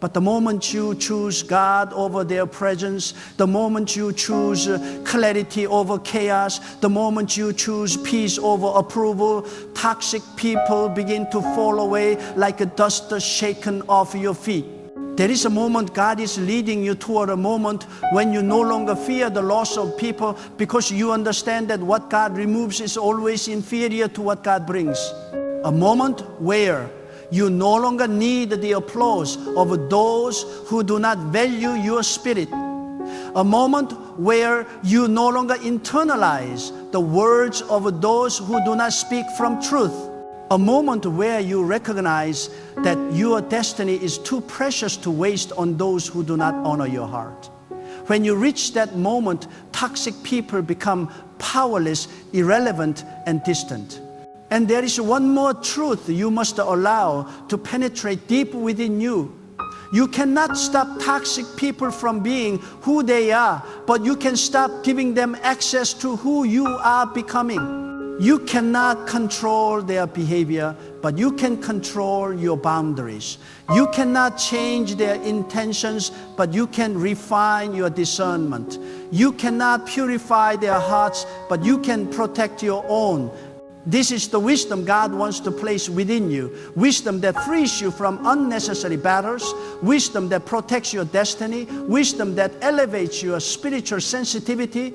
But the moment you choose God over their presence, the moment you choose clarity over chaos, the moment you choose peace over approval, toxic people begin to fall away like a dust shaken off your feet. There is a moment God is leading you toward, a moment when you no longer fear the loss of people because you understand that what God removes is always inferior to what God brings. A moment where you no longer need the applause of those who do not value your spirit. A moment where you no longer internalize the words of those who do not speak from truth. A moment where you recognize that your destiny is too precious to waste on those who do not honor your heart. When you reach that moment, toxic people become powerless, irrelevant, and distant. And there is one more truth you must allow to penetrate deep within you. You cannot stop toxic people from being who they are, but you can stop giving them access to who you are becoming. You cannot control their behavior, but you can control your boundaries. You cannot change their intentions, but you can refine your discernment. You cannot purify their hearts, but you can protect your own. This is the wisdom God wants to place within you. Wisdom that frees you from unnecessary battles. Wisdom that protects your destiny. Wisdom that elevates your spiritual sensitivity.